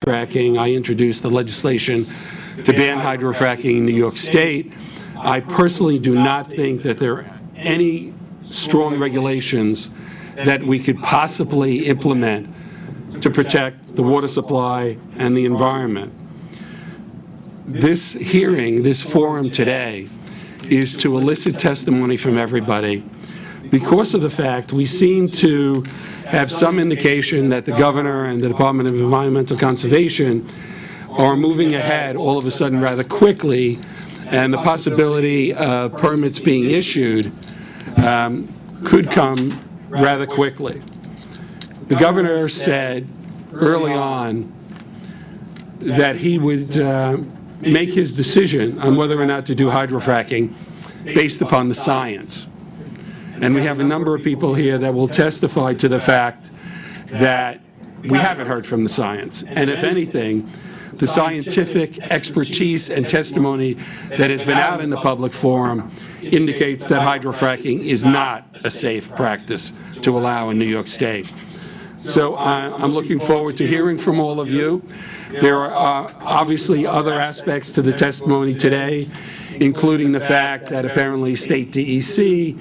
hydrofracking. I introduced the legislation to ban hydrofracking in New York State. I personally do not think that there are any strong regulations that we could possibly implement to protect the water supply and the environment. This hearing, this forum today, is to elicit testimony from everybody because of the fact we seem to have some indication that the governor and the Department of Environmental Conservation are moving ahead all of a sudden rather quickly, and the possibility of permits being issued could come rather quickly. The governor said early on that he would make his decision on whether or not to do hydrofracking based upon the science. And we have a number of people here that will testify to the fact that we haven't heard from the science. And if anything, the scientific expertise and testimony that has been out in the public forum indicates that hydrofracking is not a safe practice to allow in New York State. So I'm looking forward to hearing from all of you. There are obviously other aspects to the testimony today, including the fact that apparently state DEC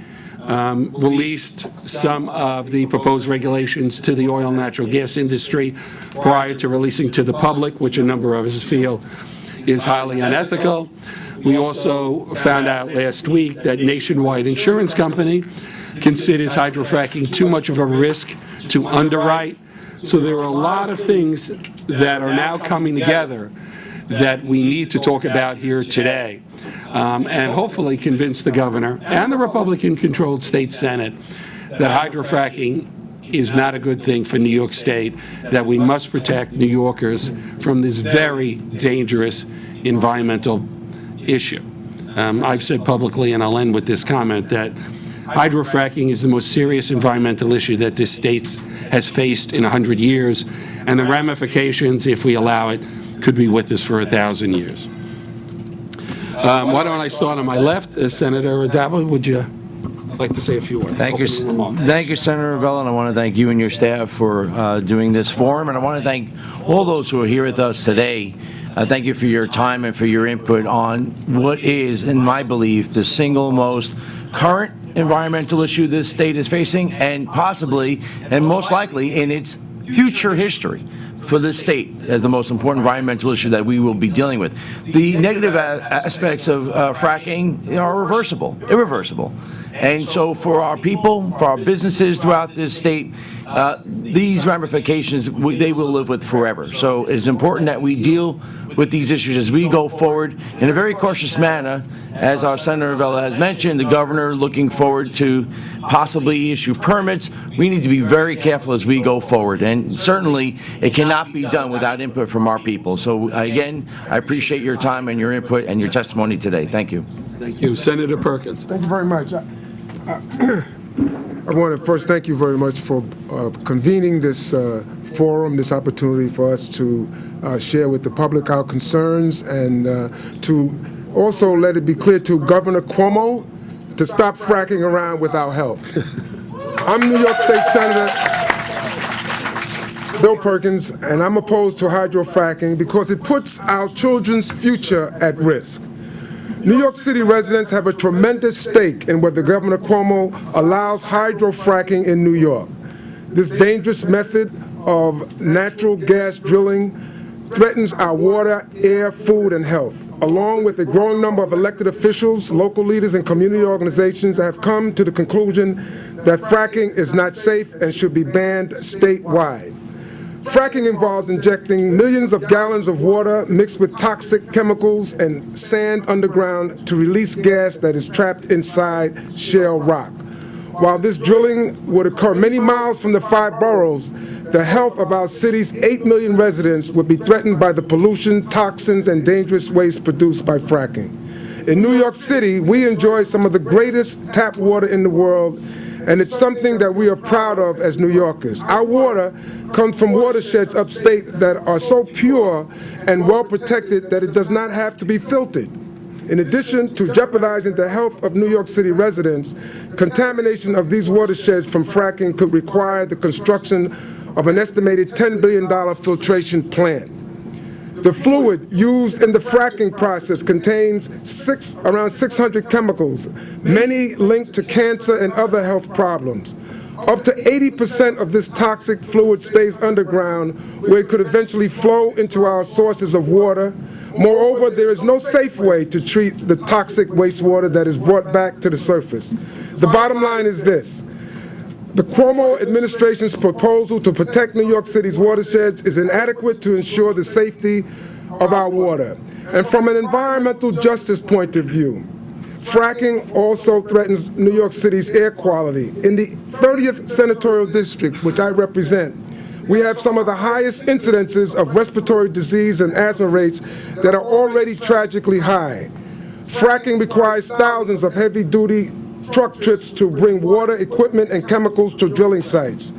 released some of the proposed regulations to the oil and natural gas industry prior to releasing to the public, which a number of us feel is highly unethical. We also found out last week that Nationwide Insurance Company considers hydrofracking too much of a risk to underwrite. So there are a lot of things that are now coming together that we need to talk about here today, and hopefully convince the governor and the Republican-controlled state Senate that hydrofracking is not a good thing for New York State, that we must protect New Yorkers from this very dangerous environmental issue. I've said publicly, and I'll end with this comment, that hydrofracking is the most serious environmental issue that this state has faced in 100 years, and the ramifications, if we allow it, could be with us for 1,000 years. Why don't I start on my left? Senator Dabble, would you like to say a few words? Thank you, Senator Ravella, and I want to thank you and your staff for doing this forum, and I want to thank all those who are here with us today. Thank you for your time and for your input on what is, in my belief, the single most current environmental issue this state is facing, and possibly, and most likely, in its future history for this state as the most important environmental issue that we will be dealing with. The negative aspects of fracking are irreversible. And so for our people, for our businesses throughout this state, these ramifications, they will live with forever. So it's important that we deal with these issues as we go forward in a very cautious manner. As our Senator Ravella has mentioned, the governor looking forward to possibly issue permits. We need to be very careful as we go forward, and certainly it cannot be done without input from our people. So again, I appreciate your time and your input and your testimony today. Thank you. Thank you. Senator Perkins. Thank you very much. I want to first thank you very much for convening this forum, this opportunity for us to share with the public our concerns, and to also let it be clear to Governor Cuomo to stop fracking around with our help. I'm New York State Senator Bill Perkins, and I'm opposed to hydrofracking because it puts our children's future at risk. New York City residents have a tremendous stake in whether Governor Cuomo allows hydrofracking in New York. This dangerous method of natural gas drilling threatens our water, air, food, and health. Along with a growing number of elected officials, local leaders, and community organizations have come to the conclusion that fracking is not safe and should be banned statewide. Fracking involves injecting millions of gallons of water mixed with toxic chemicals and sand underground to release gas that is trapped inside shale rock. While this drilling would occur many miles from the 5 boroughs, the health of our city's 8 million residents would be threatened by the pollution, toxins, and dangerous waste produced by fracking. In New York City, we enjoy some of the greatest tap water in the world, and it's something that we are proud of as New Yorkers. Our water comes from watersheds upstate that are so pure and well protected that it does not have to be filtered. In addition to jeopardizing the health of New York City residents, contamination of these watersheds from fracking could require the construction of an estimated $10 billion filtration plant. The fluid used in the fracking process contains around 600 chemicals, many linked to cancer and other health problems. Up to 80% of this toxic fluid stays underground, where it could eventually flow into our sources of water. Moreover, there is no safe way to treat the toxic wastewater that is brought back to the surface. The bottom line is this. The Cuomo administration's proposal to protect New York City's watersheds is inadequate to ensure the safety of our water. And from an environmental justice point of view, fracking also threatens New York City's air quality. In the 30th Senatorial District, which I represent, we have some of the highest incidences of respiratory disease and asthma rates that are already tragically high. Fracking requires thousands of heavy-duty truck trips to bring water, equipment, and chemicals to drilling sites.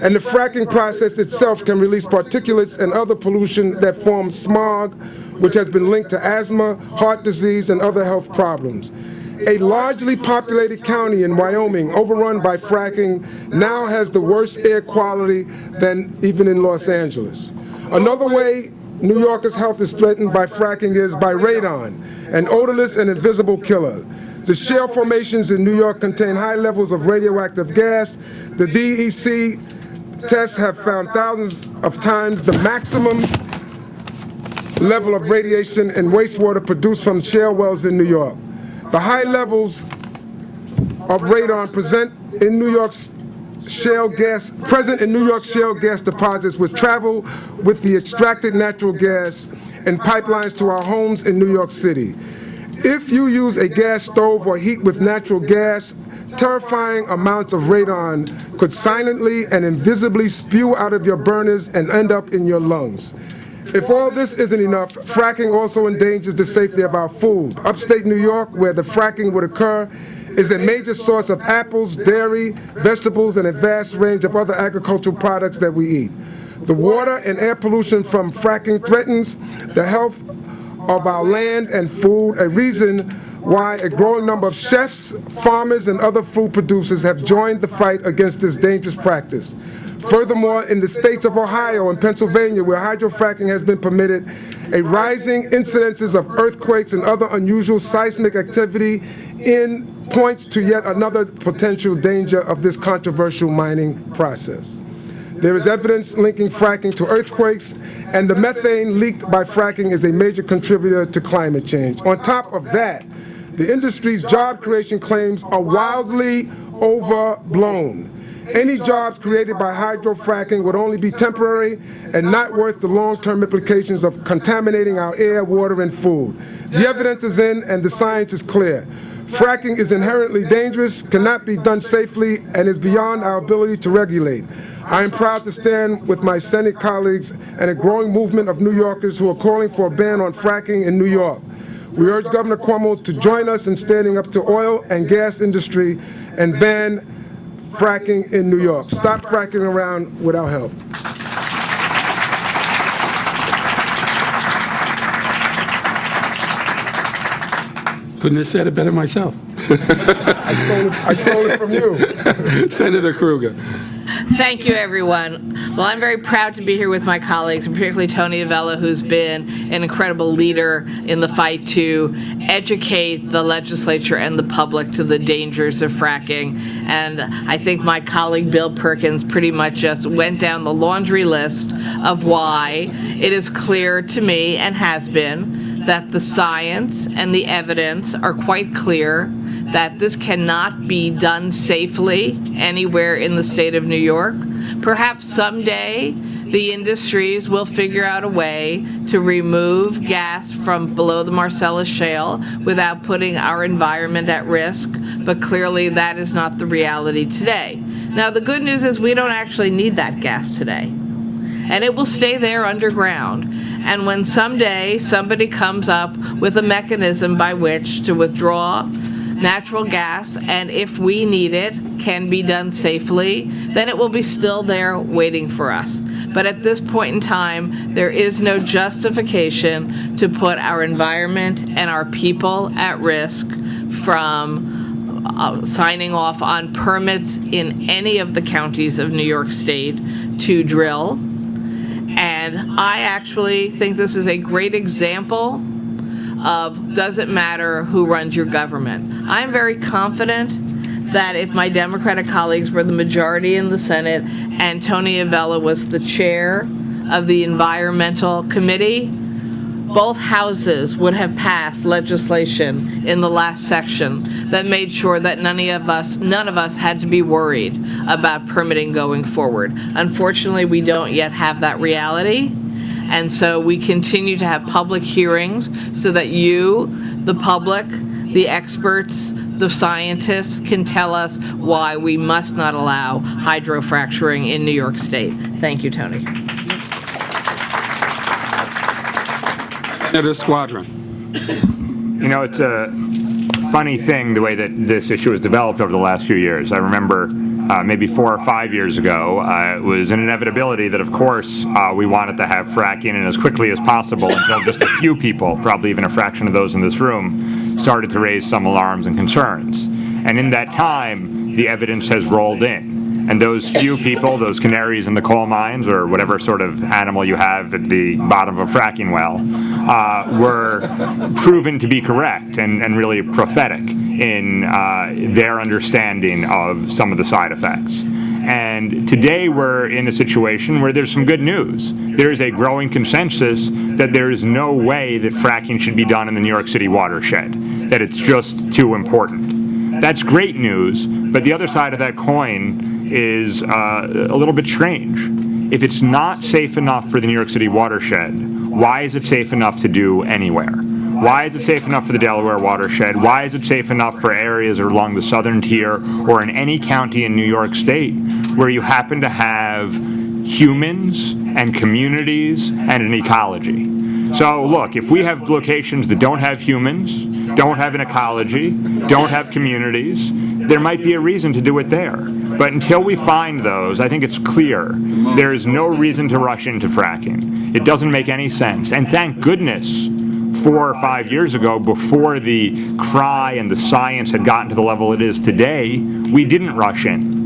And the fracking process itself can release particulates and other pollution that forms smog, which has been linked to asthma, heart disease, and other health problems. A largely populated county in Wyoming, overrun by fracking, now has the worst air quality than even in Los Angeles. Another way New Yorkers' health is threatened by fracking is by radon, an odorless and invisible killer. The shale formations in New York contain high levels of radioactive gas. The DEC tests have found thousands of times the maximum level of radiation in wastewater produced from shale wells in New York. The high levels of radon present in New York's shale gas deposits, which travel with the extracted natural gas and pipelines to our homes in New York City. If you use a gas stove or heat with natural gas, terrifying amounts of radon could silently and invisibly spew out of your burners and end up in your lungs. If all this isn't enough, fracking also endangers the safety of our food. Upstate New York, where the fracking would occur, is a major source of apples, dairy, vegetables, and a vast range of other agricultural products that we eat. The water and air pollution from fracking threatens the health of our land and food, a reason why a growing number of chefs, farmers, and other food producers have joined the fight against this dangerous practice. Furthermore, in the states of Ohio and Pennsylvania, where hydrofracking has been permitted, a rising incidences of earthquakes and other unusual seismic activity points to yet another potential danger of this controversial mining process. There is evidence linking fracking to earthquakes, and the methane leaked by fracking is a major contributor to climate change. On top of that, the industry's job creation claims are wildly overblown. Any jobs created by hydrofracking would only be temporary and not worth the long-term implications of contaminating our air, water, and food. The evidence is in, and the science is clear. Fracking is inherently dangerous, cannot be done safely, and is beyond our ability to regulate. I am proud to stand with my Senate colleagues and a growing movement of New Yorkers who are calling for a ban on fracking in New York. We urge Governor Cuomo to join us in standing up to oil and gas industry and ban fracking in New York. Stop fracking around with our health. Couldn't have said it better myself. I stole it from you. Senator Kruger. Thank you, everyone. Well, I'm very proud to be here with my colleagues, and particularly Tony Avella, who's been an incredible leader in the fight to educate the legislature and the public to the dangers of fracking. And I think my colleague Bill Perkins pretty much just went down the laundry list of why it is clear to me, and has been, that the science and the evidence are quite clear that this cannot be done safely anywhere in the state of New York. Perhaps someday the industries will figure out a way to remove gas from below the Marcellus Shale without putting our environment at risk, but clearly that is not the reality today. Now, the good news is we don't actually need that gas today, and it will stay there underground. And when someday somebody comes up with a mechanism by which to withdraw natural gas, and if we need it, can be done safely, then it will be still there waiting for us. But at this point in time, there is no justification to put our environment and our people at risk from signing off on permits in any of the counties of New York State to drill. And And I actually think this is a great example of does it matter who runs your government. I'm very confident that if my Democratic colleagues were the majority in the Senate and Tony Avella was the chair of the Environmental Committee, both houses would have passed legislation in the last section that made sure that none of us had to be worried about permitting going forward. Unfortunately, we don't yet have that reality, and so we continue to have public hearings so that you, the public, the experts, the scientists can tell us why we must not allow hydrofracturing in New York State. Thank you, Tony. Senator Squadron. You know, it's a funny thing the way that this issue has developed over the last few years. I remember maybe 4 or 5 years ago, it was an inevitability that, of course, we wanted to have fracking and as quickly as possible until just a few people, probably even a fraction of those in this room, started to raise some alarms and concerns. And in that time, the evidence has rolled in. And those few people, those canaries in the coal mines, or whatever sort of animal you have at the bottom of a fracking well, were proven to be correct and really prophetic in their understanding of some of the side effects. And today we're in a situation where there's some good news. There is a growing consensus that there is no way that fracking should be done in the New York City watershed, that it's just too important. That's great news, but the other side of that coin is a little bit strange. If it's not safe enough for the New York City watershed, why is it safe enough to do anywhere? Why is it safe enough for the Delaware watershed? Why is it safe enough for areas along the southern tier or in any county in New York State where you happen to have humans and communities and an ecology? So look, if we have locations that don't have humans, don't have an ecology, don't have communities, there might be a reason to do it there. But until we find those, I think it's clear there is no reason to rush into fracking. It doesn't make any sense. And thank goodness 4 or 5 years ago, before the cry and the science had gotten to the level it is today, we didn't rush in.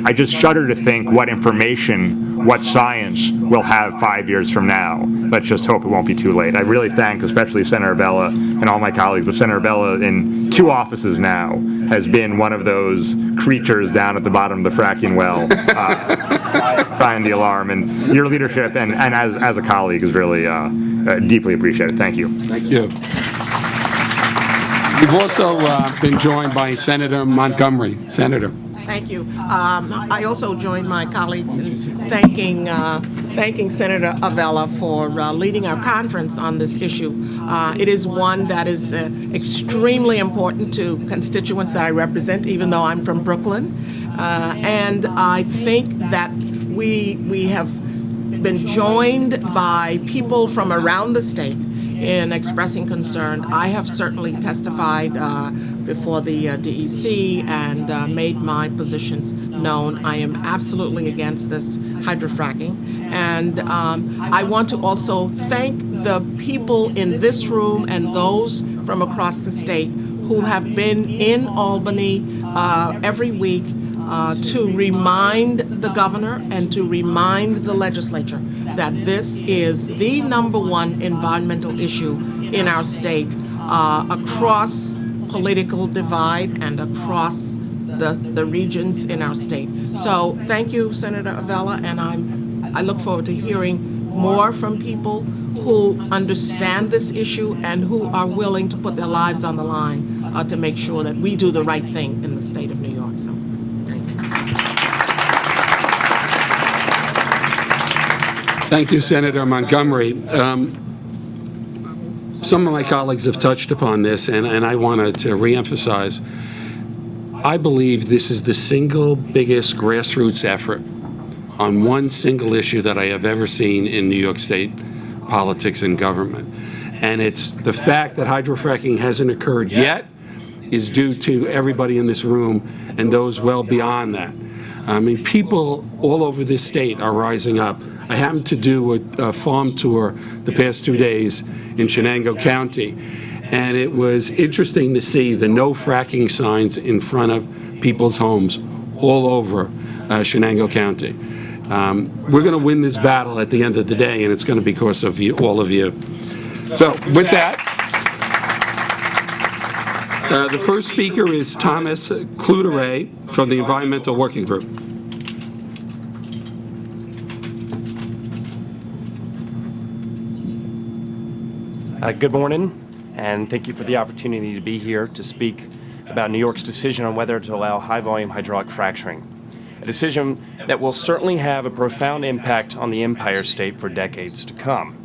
I just shudder to think what information, what science we'll have 5 years from now. Let's just hope it won't be too late. I really thank especially Senator Avella and all my colleagues, but Senator Avella in 2 offices now has been one of those creatures down at the bottom of the fracking well crying the alarm, and your leadership and as a colleague is really deeply appreciated. Thank you. Thank you. We've also been joined by Senator Montgomery. Senator. Thank you. I also join my colleagues in thanking Senator Avella for leading our conference on this issue. It is one that is extremely important to constituents that I represent, even though I'm from Brooklyn. And I think that we have been joined by people from around the state in expressing concern. I have certainly testified before the DEC and made my positions known. I am absolutely against this hydrofracking. And I want to also thank the people in this room and those from across the state who have been in Albany every week to remind the governor and to remind the legislature that this is the #1 environmental issue in our state, across political divide and across the regions in our state. So thank you, Senator Avella, and I look forward to hearing more from people who understand this issue and who are willing to put their lives on the line to make sure that we do the right thing in the state of New York. So. Thank you, Senator Montgomery. Some of my colleagues have touched upon this, and I wanted to reemphasize. I believe this is the single biggest grassroots effort on one single issue that I have ever seen in New York State politics and government. And it's the fact that hydrofracking hasn't occurred yet is due to everybody in this room and those well beyond that. I mean, people all over this state are rising up. I happened to do a farm tour the past 2 days in Shenango County, and it was interesting to see the no fracking signs in front of people's homes all over Shenango County. We're going to win this battle at the end of the day, and it's going to be because of you, all of you. So with that, the first speaker is Thomas Cluteret from the Environmental Working Group. Good morning, and thank you for the opportunity to be here to speak about New York's decision on whether to allow high-volume hydraulic fracturing, a decision that will certainly have a profound impact on the Empire State for decades to come.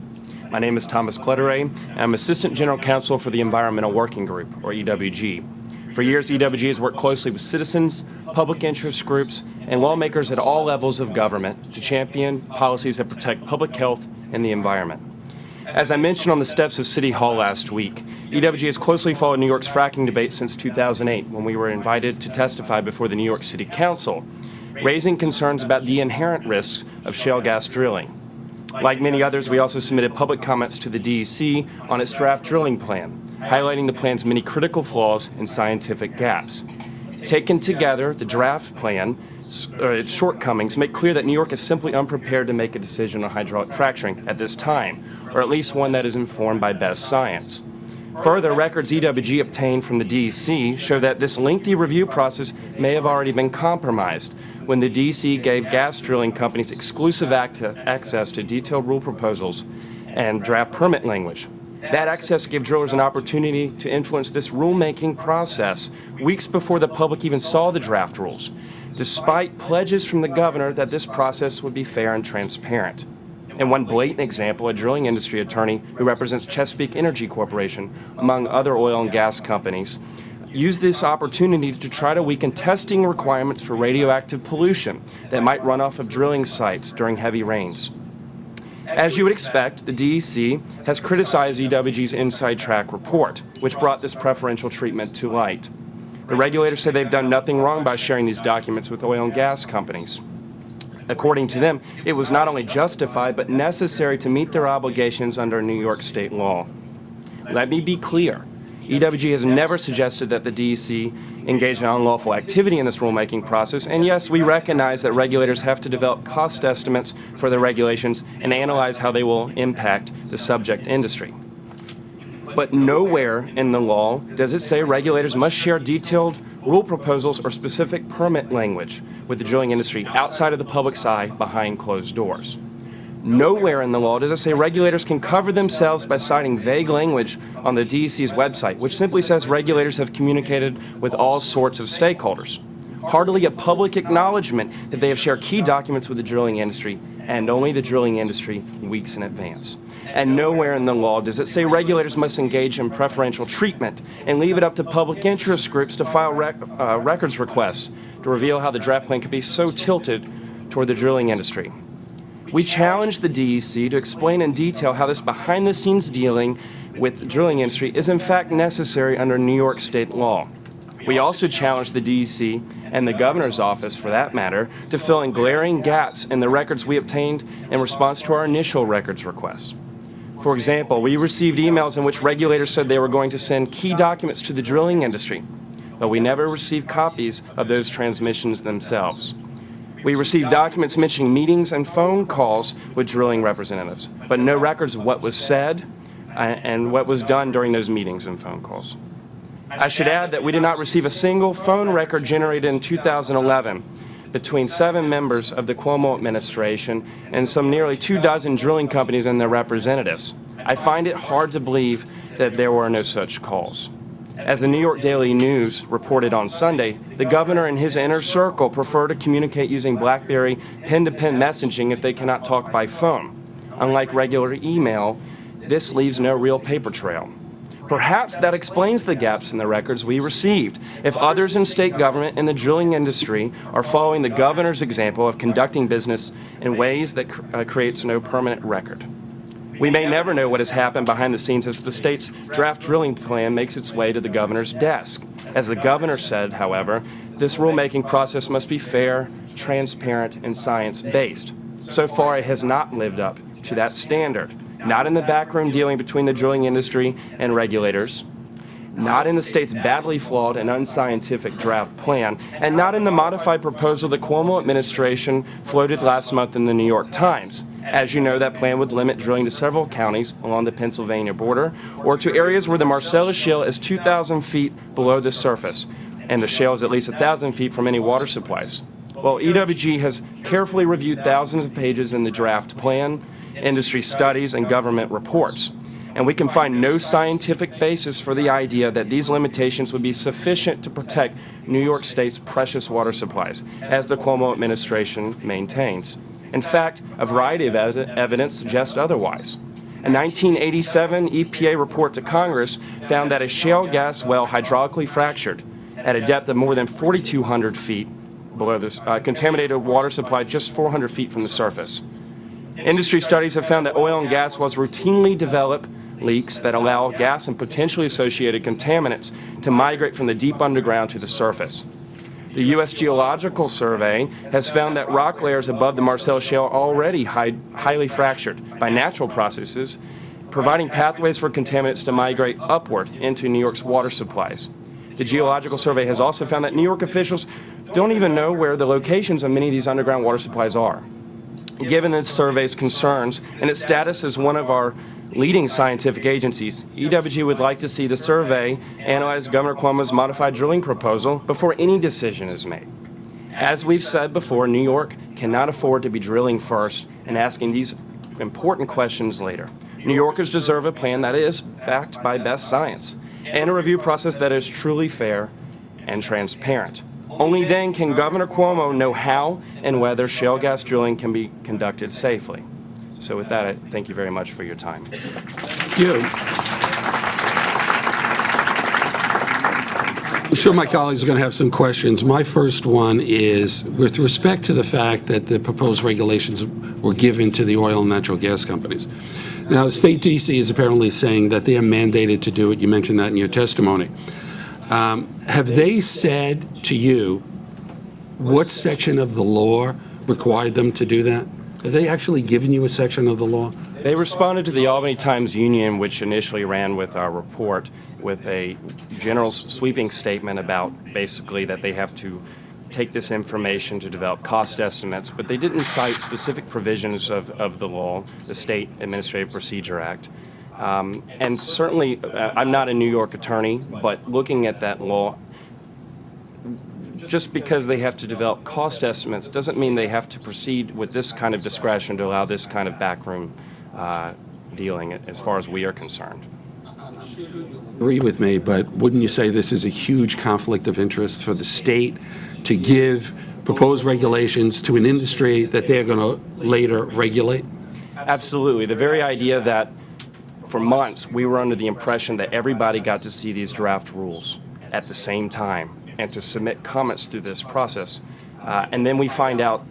My name is Thomas Cluteret, and I'm Assistant General Counsel for the Environmental Working Group, or EWG. For years, EWG has worked closely with citizens, public interest groups, and lawmakers at all levels of government to champion policies that protect public health and the environment. As I mentioned on the steps of City Hall last week, EWG has closely followed New York's fracking debate since 2008, when we were invited to testify before the New York City Council, raising concerns about the inherent risks of shale gas drilling. Like many others, we also submitted public comments to the DEC on its draft drilling plan, highlighting the plan's many critical flaws and scientific gaps. Taken together, the draft plan, its shortcomings, make clear that New York is simply unprepared to make a decision on hydraulic fracturing at this time, or at least one that is informed by best science. Further, records EWG obtained from the DEC show that this lengthy review process may have already been compromised when the DEC gave gas drilling companies exclusive access to detailed rule proposals and draft permit language. That access gave drillers an opportunity to influence this rulemaking process weeks before the public even saw the draft rules, despite pledges from the governor that this process would be fair and transparent. In one blatant example, a drilling industry attorney who represents Chesapeake Energy Corporation, among other oil and gas companies, used this opportunity to try to weaken testing requirements for radioactive pollution that might run off of drilling sites during heavy rains. As you would expect, the DEC has criticized EWG's Inside Track report, which brought this preferential treatment to light. The regulators say they've done nothing wrong by sharing these documents with oil and gas companies. According to them, it was not only justified but necessary to meet their obligations under New York state law. Let me be clear. EWG has never suggested that the DEC engage in unlawful activity in this rulemaking process, and yes, we recognize that regulators have to develop cost estimates for their regulations and analyze how they will impact the subject industry. But nowhere in the law does it say regulators must share detailed rule proposals or specific permit language with the drilling industry outside of the public's eye behind closed doors. Nowhere in the law does it say regulators can cover themselves by citing vague language on the DEC's website, which simply says regulators have communicated with all sorts of stakeholders. Hardly a public acknowledgement that they have shared key documents with the drilling industry, and only the drilling industry, weeks in advance. And nowhere in the law does it say regulators must engage in preferential treatment and leave it up to public interest groups to file records requests to reveal how the draft plan could be so tilted toward the drilling industry. We challenge the DEC to explain in detail how this behind-the-scenes dealing with the drilling industry is in fact necessary under New York state law. We also challenge the DEC, and the governor's office for that matter, to fill in glaring gaps in the records we obtained in response to our initial records requests. For example, we received emails in which regulators said they were going to send key documents to the drilling industry, but we never received copies of those transmissions themselves. We received documents mentioning meetings and phone calls with drilling representatives, but no records of what was said and what was done during those meetings and phone calls. I should add that we did not receive a single phone record generated in 2011 between 7 members of the Cuomo administration and some nearly 24 drilling companies and their representatives. I find it hard to believe that there were no such calls. As the New York Daily News reported on Sunday, the governor and his inner circle prefer to communicate using BlackBerry pen-to-pen messaging if they cannot talk by phone. Unlike regular email, this leaves no real paper trail. Perhaps that explains the gaps in the records we received, if others in state government and the drilling industry are following the governor's example of conducting business in ways that creates no permanent record. We may never know what has happened behind the scenes as the state's draft drilling plan makes its way to the governor's desk. As the governor said, however, this rulemaking process must be fair, transparent, and science-based. So far, it has not lived up to that standard, not in the backroom dealing between the drilling industry and regulators, not in the state's badly flawed and unscientific draft plan, and not in the modified proposal the Cuomo administration floated last month in the New York Times. As you know, that plan would limit drilling to several counties along the Pennsylvania border or to areas where the Marcellus Shale is 2,000 feet below the surface and the shale is at least 1,000 feet from any water supplies. Well, EWG has carefully reviewed thousands of pages in the draft plan, industry studies, and government reports. And we can find no scientific basis for the idea that these limitations would be sufficient to protect New York State's precious water supplies, as the Cuomo administration maintains. In fact, a variety of evidence suggests otherwise. A 1987 EPA report to Congress found that a shale gas well hydraulically fractured at a depth of more than 4,200 feet below the contaminated water supply just 400 feet from the surface. Industry studies have found that oil and gas wells routinely develop leaks that allow gas and potentially associated contaminants to migrate from the deep underground to the surface. The U.S. Geological Survey has found that rock layers above the Marcellus Shale are already highly fractured by natural processes, providing pathways for contaminants to migrate upward into New York's water supplies. The Geological Survey has also found that New York officials don't even know where the locations of many of these underground water supplies are. Given the survey's concerns and its status as one of our leading scientific agencies, EWG would like to see the survey analyze Governor Cuomo's modified drilling proposal before any decision is made. As we've said before, New York cannot afford to be drilling first and asking these important questions later. New Yorkers deserve a plan that is backed by best science and a review process that is truly fair and transparent. Only then can Governor Cuomo know how and whether shale gas drilling can be conducted safely. So with that, I thank you very much for your time. Thank you. I'm sure my colleagues are going to have some questions. My first one is with respect to the fact that the proposed regulations were given to the oil and natural gas companies. Now, the state DC is apparently saying that they are mandated to do it. You mentioned that in your testimony. Have they said to you what section of the law required them to do that? Have they actually given you a section of the law? They responded to the Albany Times-Union, which initially ran with our report, with a general sweeping statement about basically that they have to take this information to develop cost estimates, but they didn't cite specific provisions of the law, the State Administrative Procedure Act. And certainly, I'm not a New York attorney, but looking at that law, just because they have to develop cost estimates doesn't mean they have to proceed with this kind of discretion to allow this kind of backroom dealing as far as we are concerned. Agree with me, but wouldn't you say this is a huge conflict of interest for the state to give proposed regulations to an industry that they're going to later regulate? Absolutely. The very idea that for months we were under the impression that everybody got to see these draft rules at the same time and to submit comments through this process. And then we find out,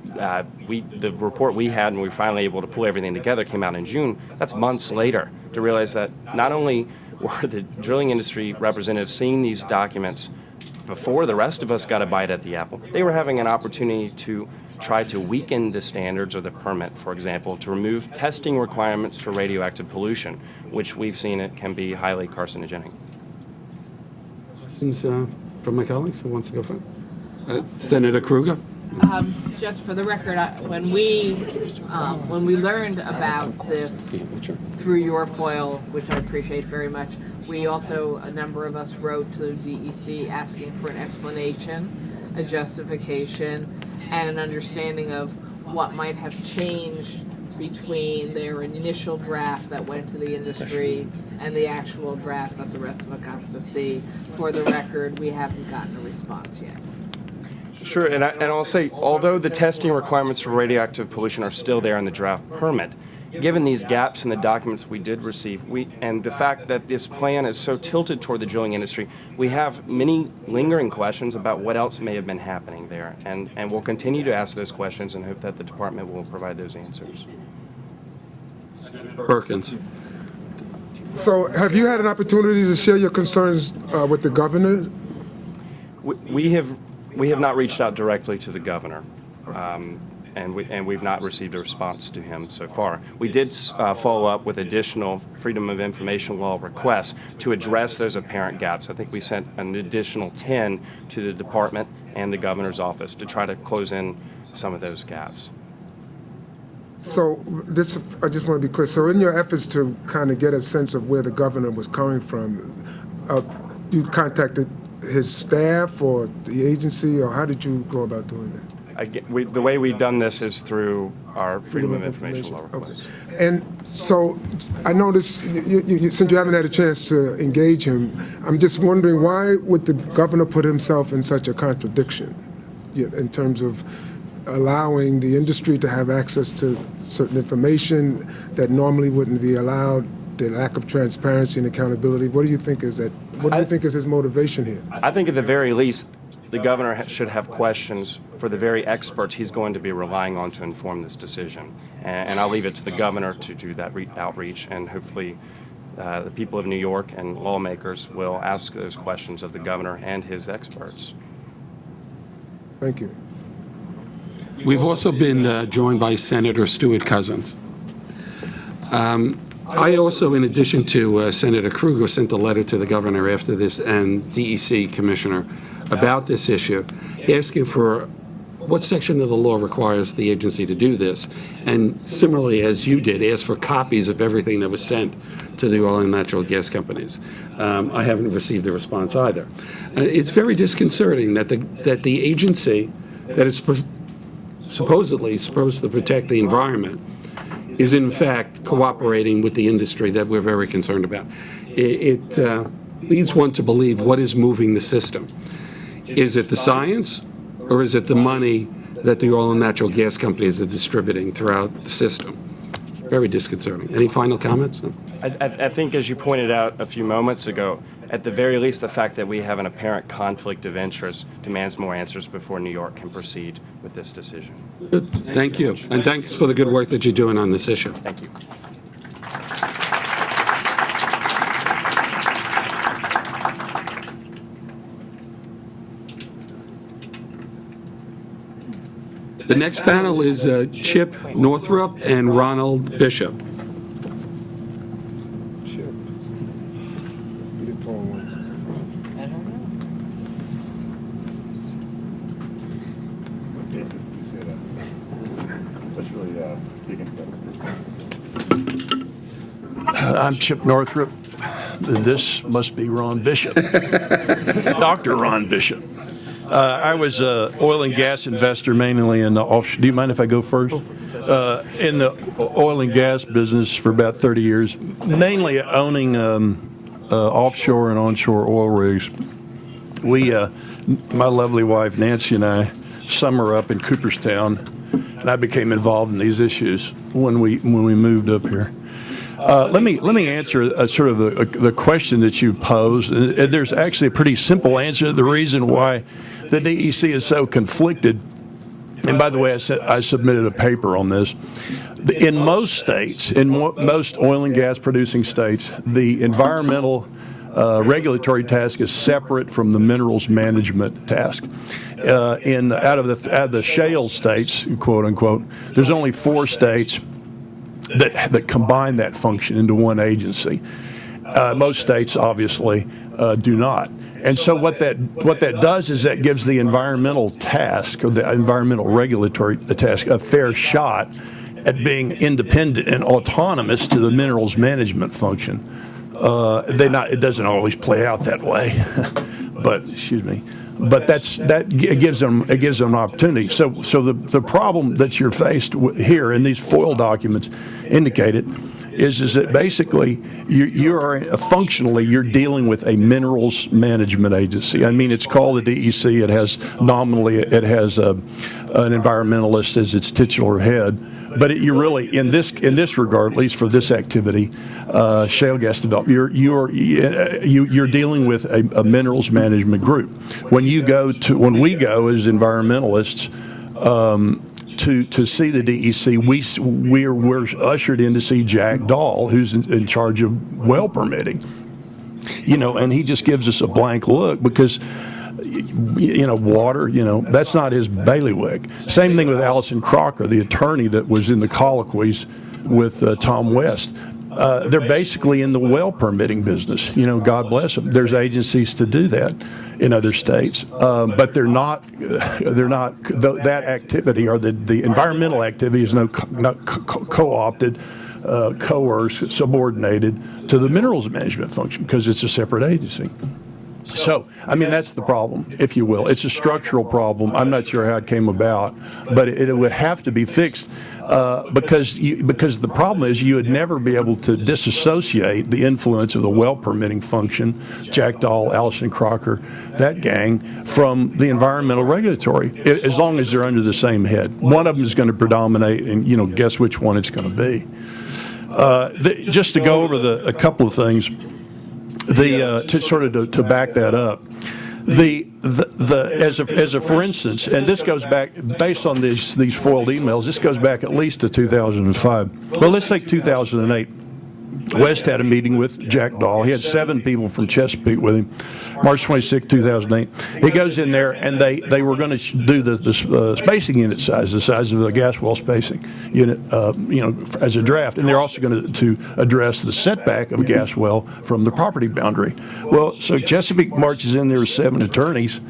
the report we had and we were finally able to pull everything together came out in June. That's months later to realize that not only were the drilling industry representatives seeing these documents before the rest of us got a bite at the apple, they were having an opportunity to try to weaken the standards of the permit, for example, to remove testing requirements for radioactive pollution, which we've seen it can be highly carcinogenic. Questions from my colleagues? Who wants to go first? Senator Kruger? Just for the record, when we learned about this through your FOIL, which I appreciate very much, we also, a number of us wrote to DEC asking for an explanation, a justification, and an understanding of what might have changed between their initial draft that went to the industry and the actual draft that the rest of us got to see. For the record, we haven't gotten a response yet. Sure, and I'll say, although the testing requirements for radioactive pollution are still there in the draft permit, given these gaps in the documents we did receive, and the fact that this plan is so tilted toward the drilling industry, we have many lingering questions about what else may have been happening there, and we'll continue to ask those questions and hope that the department will provide those answers. Perkins. So have you had an opportunity to share your concerns with the governor? We have not reached out directly to the governor. and we've not received a response to him so far. We did follow up with additional Freedom of Information Law requests to address those apparent gaps. I think we sent an additional 10 to the department and the governor's office to try to close in some of those gaps. So I just want to be clear. So in your efforts to kind of get a sense of where the governor was coming from, you contacted his staff or the agency, or how did you go about doing that? The way we've done this is through our Freedom of Information Law request. Okay. And so I noticed, since you haven't had a chance to engage him, I'm just wondering, why would the governor put himself in such a contradiction in terms of allowing the industry to have access to certain information that normally wouldn't be allowed, the lack of transparency and accountability? What do you think is that? What do you think is his motivation here? I think at the very least, the governor should have questions for the very experts he's going to be relying on to inform this decision. And I'll leave it to the governor to do that outreach, and hopefully the people of New York and lawmakers will ask those questions of the governor and his experts. Thank you. We've also been joined by Senator Stuart Cousins. I also, in addition to Senator Kruger, sent a letter to the governor after this and DEC commissioner about this issue, asking for what section of the law requires the agency to do this, and similarly, as you did, ask for copies of everything that was sent to the oil and natural gas companies. I haven't received a response either. It's very disconcerting that the agency that is supposedly supposed to protect the environment is in fact cooperating with the industry that we're very concerned about. It leads one to believe, what is moving the system? Is it the science, or is it the money that the oil and natural gas companies are distributing throughout the system? Very disconcerting. Any final comments? No? I think, as you pointed out a few moments ago, at the very least, the fact that we have an apparent conflict of interest demands more answers before New York can proceed with this decision. Good. Thank you. And thanks for the good work that you're doing on this issue. Thank you. The next panel is Chip Northrup and Ronald Bishop. Chip. Let's be the tall one. I'm Chip Northrup. This must be Ron Bishop. Dr. Ron Bishop. I was an oil and gas investor, mainly in the offshore. Do you mind if I go first? In the oil and gas business for about 30 years, mainly owning offshore and onshore oil rigs. We, my lovely wife Nancy and I, summer up in Cooperstown, and I became involved in these issues when we moved up here. Let me answer the question that you posed. And there's actually a pretty simple answer. The reason why the DEC is so conflicted, and by the way, I submitted a paper on this. In most states, in most oil and gas producing states, the environmental regulatory task is separate from the minerals management task. Out of the shale states, quote unquote, there's only 4 states that combine that function into one agency. Most states obviously do not. And so what that does is that gives the environmental task, or the environmental regulatory task, a fair shot at being independent and autonomous to the minerals management function. It doesn't always play out that way, but it gives them an opportunity. So the problem that you're faced with here, and these FOIL documents indicate it, is that basically you're dealing with a minerals management agency. I mean, it's called the DEC. It has nominally an environmentalist as its titular head, but you're really in this regard, at least for this activity, shale gas development, you're dealing with a minerals management group. When we go as environmentalists to see the DEC, we're ushered in to see Jack Dahl, who's in charge of well permitting. And he just gives us a blank look because, water, that's not his bailiwick. Same thing with Allison Crocker, the attorney that was in the colloquies with Tom West. They're basically in the well permitting business. God bless them. There's agencies to do that in other states, but they're not. That activity or the environmental activity is not co-opted, coerced, subordinated to the minerals management function because it's a separate agency. So, that's the problem, if you will. It's a structural problem. I'm not sure how it came about, but it would have to be fixed because the problem is you would never be able to disassociate the influence of the well permitting function, Jack Dahl, Allison Crocker, that gang, from the environmental regulatory, as long as they're under the same head. One of them is going to predominate, and guess which one it's going to be. Just to go over a couple of things. To back that up, as a for instance, and this goes back based on these foiled emails. This goes back at least to 2005. Well, let's take 2008. West had a meeting with Jack Dahl. He had 7 people from Chesapeake with him. March 26, 2008. He goes in there, and they were going to do the spacing unit size, the size of the gas well spacing unit, as a draft. And they're also going to address the setback of a gas well from the property boundary. Well, so Chesapeake marches in there with 7 attorneys,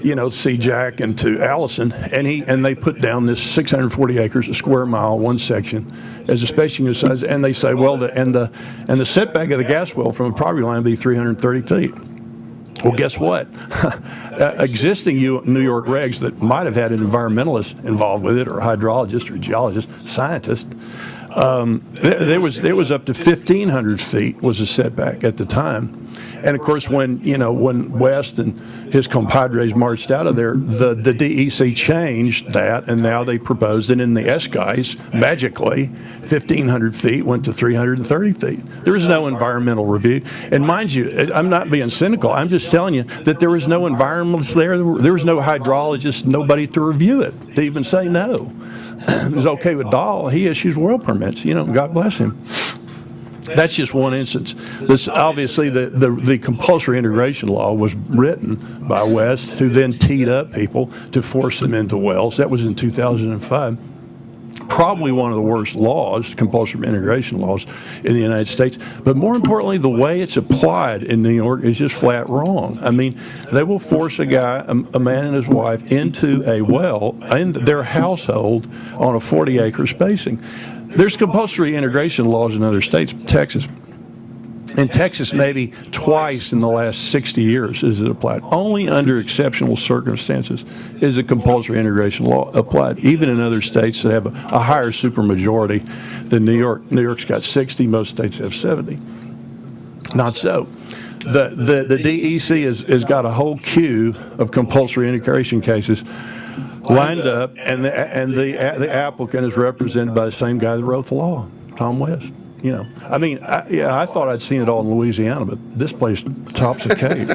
to see Jack and to Allison, and they put down this 640 acres, a square mile, one section, as a spacing unit size, and they say, well, the setback of the gas well from the property line would be 330 feet. Well, guess what? Existing New York regs that might have had an environmentalist involved with it, or a hydrologist, or a geologist, scientist, there was up to 1,500 feet was a setback at the time. And of course, when West and his compadres marched out of there, the DEC changed that, and now they propose that in the S-guys, magically, 1,500 feet went to 330 feet. There was no environmental review. And mind you, I'm not being cynical. I'm just telling you that there was no environmentalist there. There was no hydrologist, nobody to review it, to even say no. It was okay with Dahl. He issues well permits. God bless him. That's just one instance. This obviously the compulsory integration law was written by West, who then teed up people to force them into wells. That was in 2005. Probably one of the worst laws, compulsory integration laws, in the United States. But more importantly, the way it's applied in New York is just flat wrong. They will force a guy, a man and his wife, into a well in their household on a 40-acre spacing. There's compulsory integration laws in other states, Texas. In Texas, maybe twice in the last 60 years is it applied. Only under exceptional circumstances is a compulsory integration law applied, even in other states that have a higher supermajority than New York. New York's got 60, most states have 70. Not so. The DEC has got a whole queue of compulsory integration cases lined up, and the applicant is represented by the same guy that wrote the law, Tom West. I thought I'd seen it all in Louisiana, but this place tops the cake.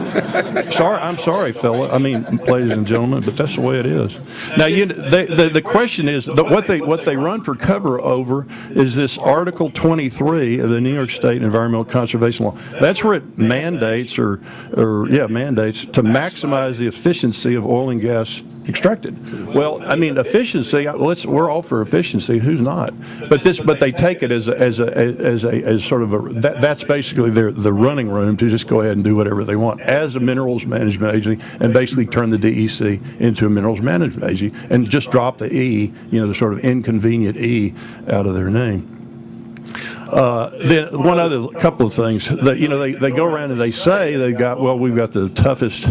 I'm sorry, ladies and gentlemen, but that's the way it is. Now, the question is what they run for cover over is this Article 23 of the New York State Environmental Conservation Law. That's where it mandates mandates to maximize the efficiency of oil and gas extracted. Well, efficiency. We're all for efficiency. Who's not? But they take it as sort of that's basically the running room to just go ahead and do whatever they want as a minerals management agency, and basically turn the DEC into a minerals management agency and just drop the E, the sort of inconvenient E out of their name. Then one other couple of things that they go around and they say we've got the toughest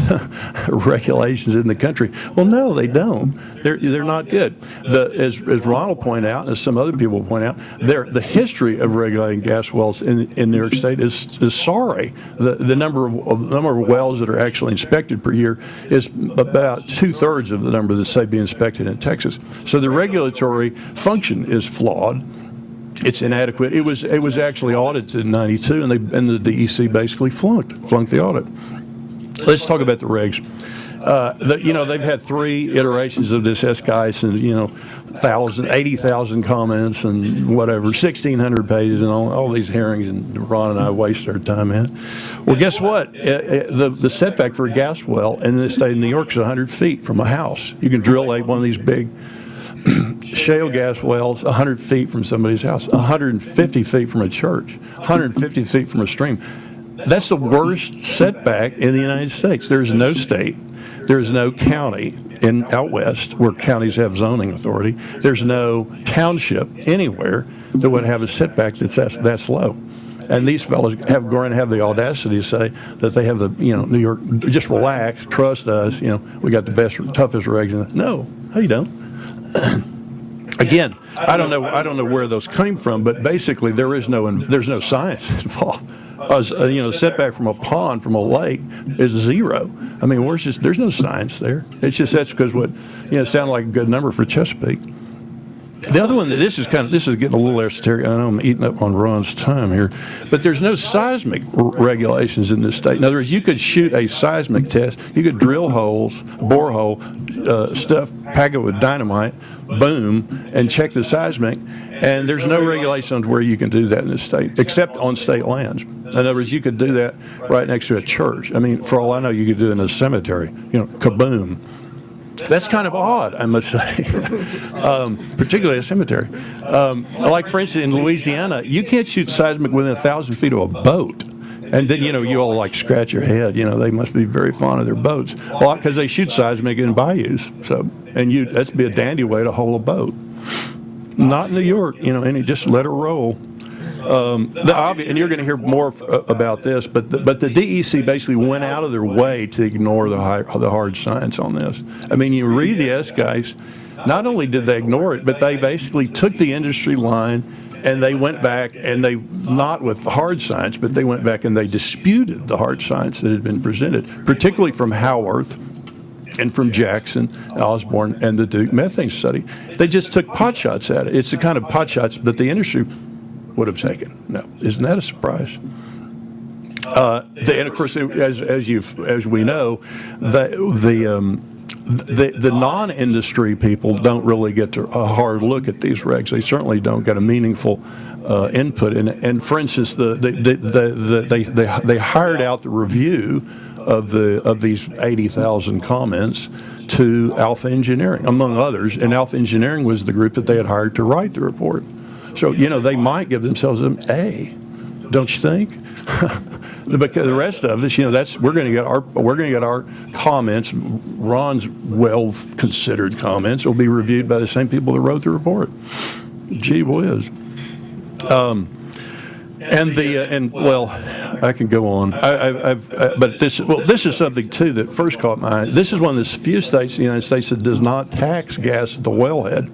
regulations in the country. Well, no, they don't. They're not good. As Ronald pointed out, and as some other people point out, the history of regulating gas wells in New York State is sorry. The number of wells that are actually inspected per year is about 2/3 of the number that say be inspected in Texas. So the regulatory function is flawed. It's inadequate. It was actually audited in '92, and the DEC basically flunked the audit. Let's talk about the regs. They've had 3 iterations of this S-Guys and, 80,000 comments and whatever, 1,600 pages and all these hearings, and Ron and I waste our time in. Well, guess what? The setback for a gas well in the state of New York is 100 feet from a house. You can drill one of these big shale gas wells 100 feet from somebody's house, 150 feet from a church, 150 feet from a stream. That's the worst setback in the United States. There is no state, there is no county out west where counties have zoning authority. There's no township anywhere that would have a setback that's low. And these fellows have the audacity to say that they have the, New York, just relax, trust us, we got the best, toughest regs. No, you don't. Again, I don't know where those came from, but basically there's no science involved. Setback from a pond, from a lake, is 0. I mean, there's no science there. It's just that's because it sounded like a good number for Chesapeake. The other one, this is getting a little esoteric. I know I'm eating up on Ron's time here, but there's no seismic regulations in this state. In other words, you could shoot a seismic test. You could drill holes, borehole, pack it with dynamite, boom, and check the seismic. And there's no regulations where you can do that in this state, except on state lands. In other words, you could do that right next to a church. I mean, for all I know, you could do it in a cemetery. Kaboom. That's kind of odd, I must say, particularly a cemetery. Like, for instance, in Louisiana, you can't shoot seismic within 1,000 feet of a boat. And then, you all scratch your head. They must be very fond of their boats. Well, because they shoot seismic in bayous. That's be a dandy way to hold a boat. Not in New York, and you just let it roll. And you're going to hear more about this, but the DEC basically went out of their way to ignore the hard science on this. I mean, you read the S-Guys, not only did they ignore it, but they basically took the industry line and they went back and not with the hard science, but they went back and they disputed the hard science that had been presented, particularly from Howarth and from Jackson, Osborne, and the Duke methane study. They just took pot shots at it. It's the kind of pot shots that the industry would have taken. No, isn't that a surprise? And of course, as we know, the non-industry people don't really get a hard look at these regs. They certainly don't get a meaningful input in it. And for instance, they hired out the review of these 80,000 comments to Alpha Engineering, among others. And Alpha Engineering was the group that they had hired to write the report. So, they might give themselves an A, don't you think? Because the rest of us, we're going to get our comments. Ron's well-considered comments will be reviewed by the same people that wrote the report. Gee whiz. I can go on. But this is something too that first caught my eye. This is one of the few states in the United States that does not tax gas at the wellhead.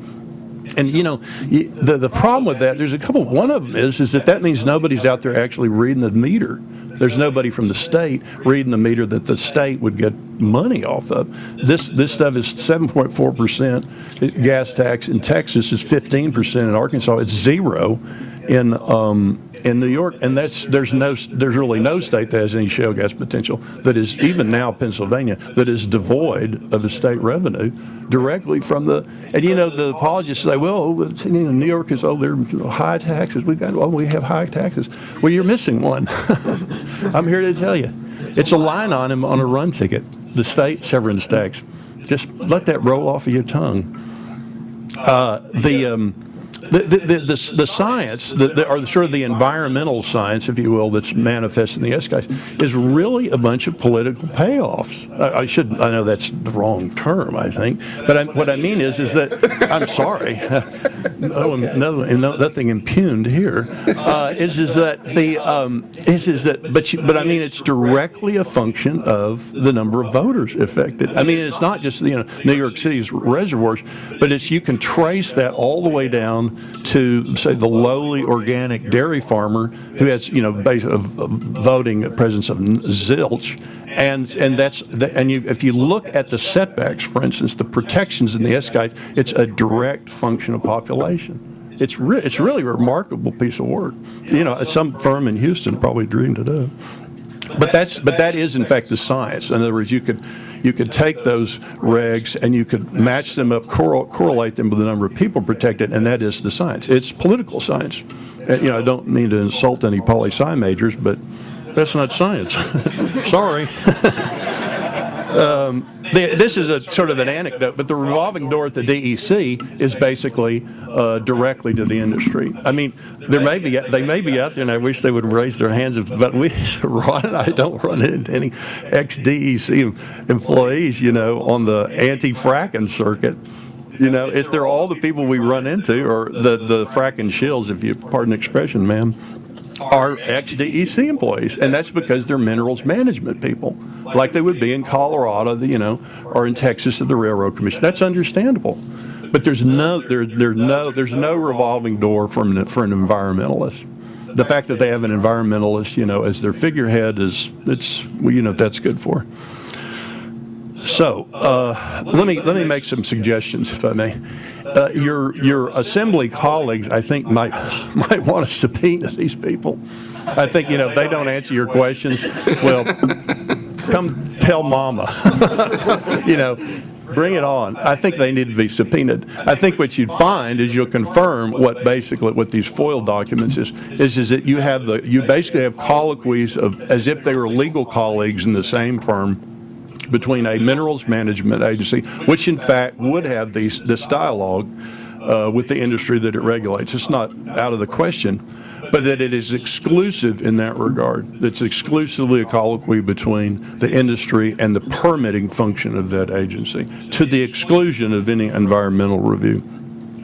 And the problem with that, there's a couple. One of them is that means nobody's out there actually reading the meter. There's nobody from the state reading the meter that the state would get money off of. This stuff is 7.4% gas tax in Texas, is 15% in Arkansas. It's 0 in New York, and there's really no state that has any shale gas potential that is, even now Pennsylvania, that is devoid of the state revenue directly from the. And the apologists say, well, New York is they're high taxes. We have high taxes. Well, you're missing one. I'm here to tell you, it's a line on him on a run ticket. The state severance tax. Just let that roll off of your tongue. The science, or sort of the environmental science, if you will, that's manifest in the S-Guys, is really a bunch of political payoffs. I know that's the wrong term, I think, but what I mean is that, I'm sorry, nothing impugned here, but I mean, it's directly a function of the number of voters affected. I mean, it's not just, New York City's reservoirs, but you can trace that all the way down to, say, the lowly organic dairy farmer who has, a voting presence of zilch, if you look at the setbacks, for instance, the protections in the S-Guide, it's a direct function of population. It's really a remarkable piece of work. Some firm in Houston probably dreamed it up. But that is in fact the science. In other words, you could you could take those regs and you could match them up, correlate them with the number of people protected, and that is the science. It's political science. I don't mean to insult any poli-sci majors, but that's not science. Sorry. This is a sort of an anecdote, but the revolving door at the DEC is basically directly to the industry. I mean, they may be out there, and I wish they would raise their hands. But I don't run into any ex-DEC employees, on the anti-fracking circuit. Is there all the people we run into, or the fracking shills, if you pardon the expression, ma'am, are ex-DEC employees, and that's because they're minerals management people, like they would be in Colorado, or in Texas at the Railroad Commission. That's understandable, but there's no revolving door for an environmentalist. The fact that they have an environmentalist, as their figurehead that's good for. So let me make some suggestions, if I may. Your assembly colleagues, I think, might want to subpoena these people. I think, if they don't answer your questions, well, come tell mama. Bring it on. I think they need to be subpoenaed. I think what you'd find is you'll confirm what these FOIL documents is that you basically have colloquies as if they were legal colleagues in the same firm, between a minerals management agency, which in fact would have this dialogue with the industry that it regulates. It's not out of the question, but that it is exclusive in that regard. It's exclusively a colloquy between the industry and the permitting function of that agency, to the exclusion of any environmental review.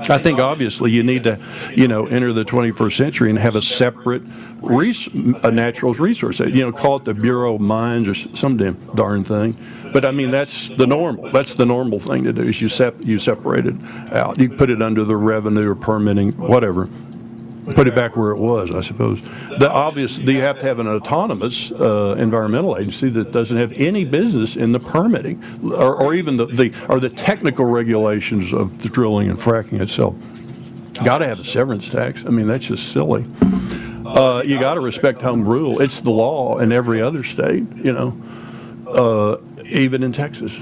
I think obviously you need to, enter the 21st century and have a separate natural resource. Call it the Bureau of Mines or some darn thing. But I mean, that's the normal. That's the normal thing to do. Is you separate it out. You put it under the revenue or permitting, whatever. Put it back where it was, I suppose. You have to have an autonomous environmental agency that doesn't have any business in the permitting or even the technical regulations of the drilling and fracking itself. Got to have a severance tax. I mean, that's just silly. You got to respect home rule. It's the law in every other state, even in Texas.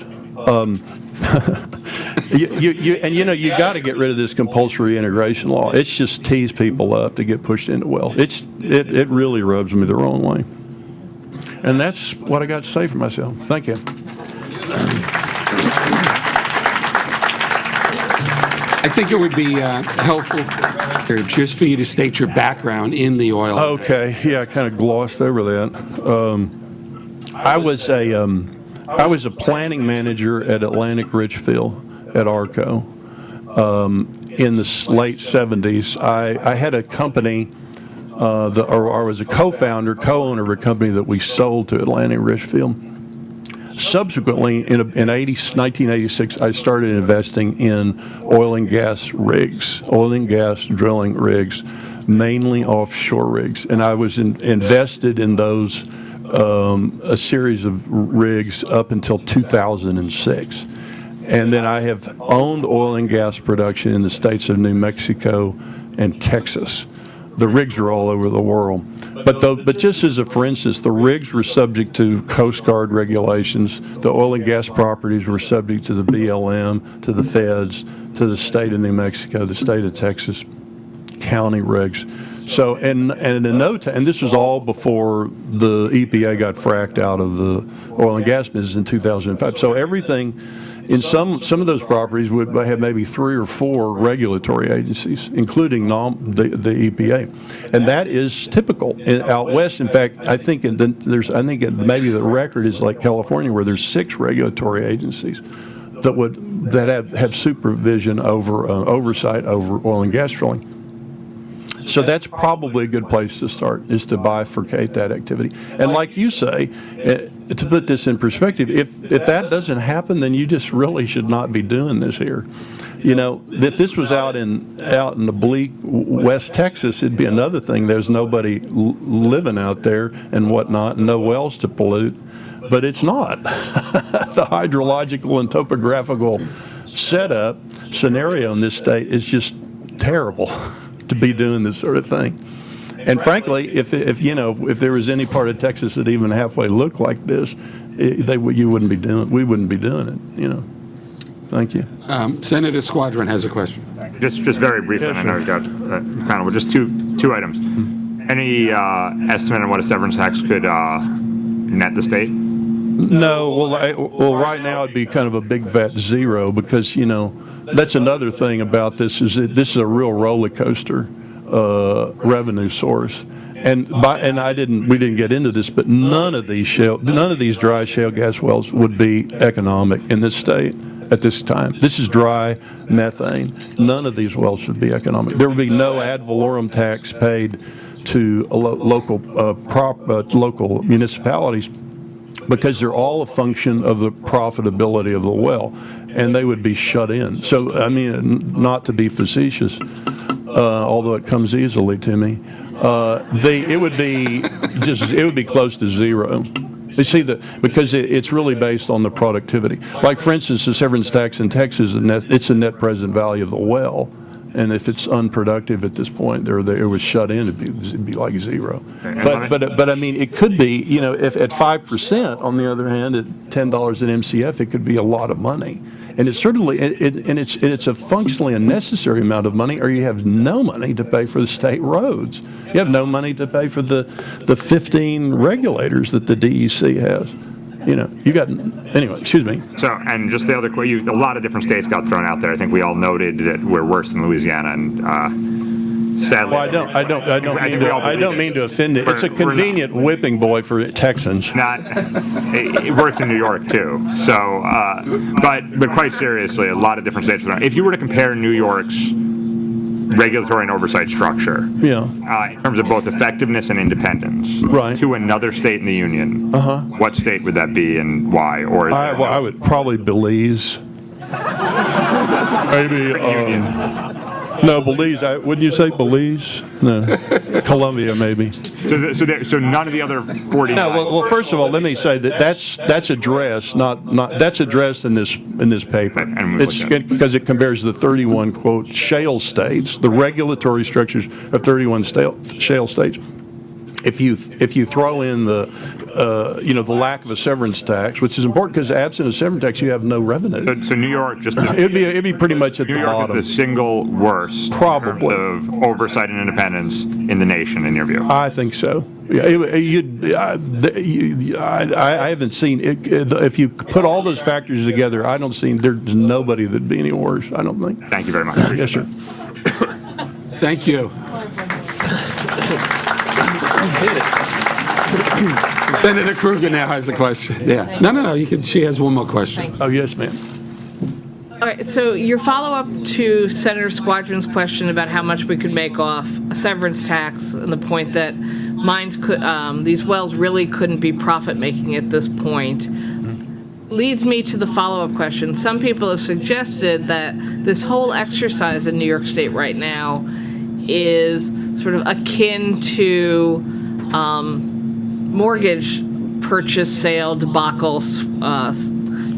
You got to get rid of this compulsory integration law. It's just tease people up to get pushed into well. It really rubs me the wrong way. And that's what I got to say for myself. Thank you. I think it would be helpful just for you to state your background in the oil. Okay. Yeah, I kind of glossed over that. I was a planning manager at Atlantic Richfield at ARCO in the late 70s. I had a company, or I was a co-owner of a company that we sold to Atlantic Richfield. Subsequently, in 1986, I started investing in oil and gas rigs, oil and gas drilling rigs, mainly offshore rigs. And I was invested in those, a series of rigs up until 2006. And then I have owned oil and gas production in the states of New Mexico and Texas. The rigs are all over the world. But just as for instance, the rigs were subject to Coast Guard regulations. The oil and gas properties were subject to the BLM, to the feds, to the state of New Mexico, the state of Texas, county regs. So, and this was all before the EPA got fracked out of the oil and gas business in 2005. So everything, in some of those properties would have maybe 3 or 4 regulatory agencies, including the EPA, and that is typical out west. In fact, I think maybe the record is like California, where there's 6 regulatory agencies that have supervision over oversight over oil and gas drilling. So that's probably a good place to start, is to bifurcate that activity. And like you say, to put this in perspective, if that doesn't happen, then you just really should not be doing this here. If this was out in the bleak West Texas, it'd be another thing. There's nobody living out there and whatnot, no wells to pollute. But it's not. The hydrological and topographical scenario in this state is just terrible to be doing this sort of thing. And frankly, if there was any part of Texas that even halfway looked like this, we wouldn't be doing it. Thank you. Senator Squadron has a question. Just very briefly, Yes, I know we've got kind of just two items. Any estimate on what a severance tax could net the state? No, well, right now it'd be kind of a big fat zero because that's another thing about this is that this is a real roller coaster revenue source, and we didn't get into this, but none of these dry shale gas wells would be economic in this state at this time. This is dry methane. None of these wells should be economic. There would be no ad valorem tax paid to local municipalities, because they're all a function of the profitability of the well, and they would be shut in. So, I mean, not to be facetious, although it comes easily to me, it would be close to zero. You see, because it's really based on the productivity. Like, for instance, the severance tax in Texas, it's a net present value of the well. And if it's unproductive at this point, it was shut in, it'd be like zero. But I mean, it could be, if at 5%, on the other hand, at $10 an MCF, it could be a lot of money. And it's certainly, it's a functionally a necessary amount of money, or you have no money to pay for the state roads. You have no money to pay for the 15 regulators that the DEC has. Anyway, excuse me. So, and just the other question, a lot of different states got thrown out there. I think we all noted that we're worse than Louisiana, and sadly. Well, I don't mean to offend it. It's a convenient whipping boy for Texans. It works in New York too. So, but quite seriously, a lot of different states. If you were to compare New York's regulatory and oversight structure, in terms of both effectiveness and independence, to another state in the union, what state would that be and why? Or I would probably Belize. Maybe no, Belize. Wouldn't you say Belize? No, Colombia maybe. So none of the other 49. No. Well, first of all, let me say that's addressed that's addressed in this paper. It's because it compares the 31 quote shale states, the regulatory structures of 31 shale states. If you throw in the lack of a severance tax, which is important because absent a severance tax, you have no revenue. So New York it'd be pretty much at the bottom. New York is the single worst probably in terms of oversight and independence in the nation, in your view. I think so. Yeah, I haven't seen it. If you put all those factors together, I don't see there's nobody that'd be any worse. I don't think. Thank you very much. Yes, sir. Thank you. Senator Kruger now has a question. Yeah. No. You can. She has one more question. Oh, yes, ma'am. All right, so your follow-up to Senator Squadron's question about how much we could make off a severance tax and the point that these wells really couldn't be profit-making at this point leads me to the follow-up question. Some people have suggested that this whole exercise in New York State right now is sort of akin to mortgage purchase sale debacle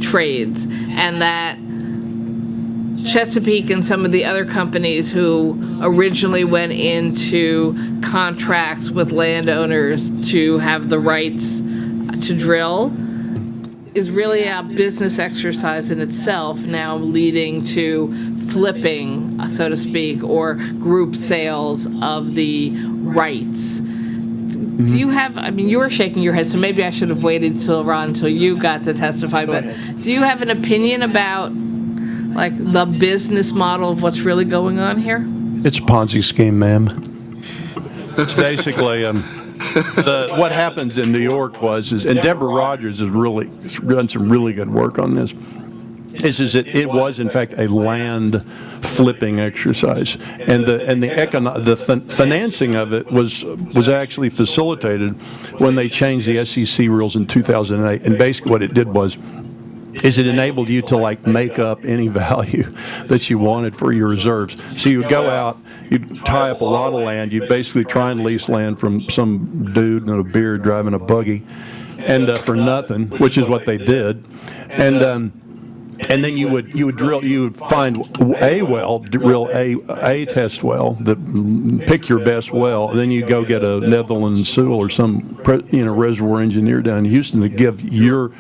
trades, and that Chesapeake and some of the other companies who originally went into contracts with landowners to have the rights to drill is really a business exercise in itself, now leading to flipping, so to speak, or group sales of the rights. Do you have, you were shaking your head, so maybe I should have waited till you got to testify, but do you have an opinion about the business model of what's really going on here? It's a Ponzi scheme, ma'am. It's basically what happens in New York and Deborah Rogers has really done some really good work on this. Is that it was in fact a land flipping exercise, and the financing of it was actually facilitated when they changed the SEC rules in 2008, and basically what it did is it enabled you to make up any value that you wanted for your reserves. So you would go out, you'd tie up a lot of land, you'd basically try and lease land from some dude in a beard driving a buggy, and for nothing, which is what they did, and And then you would find a well, drill a test well, pick your best well, and then you go get a Netherland Sewell or some reservoir engineer down in Houston to give your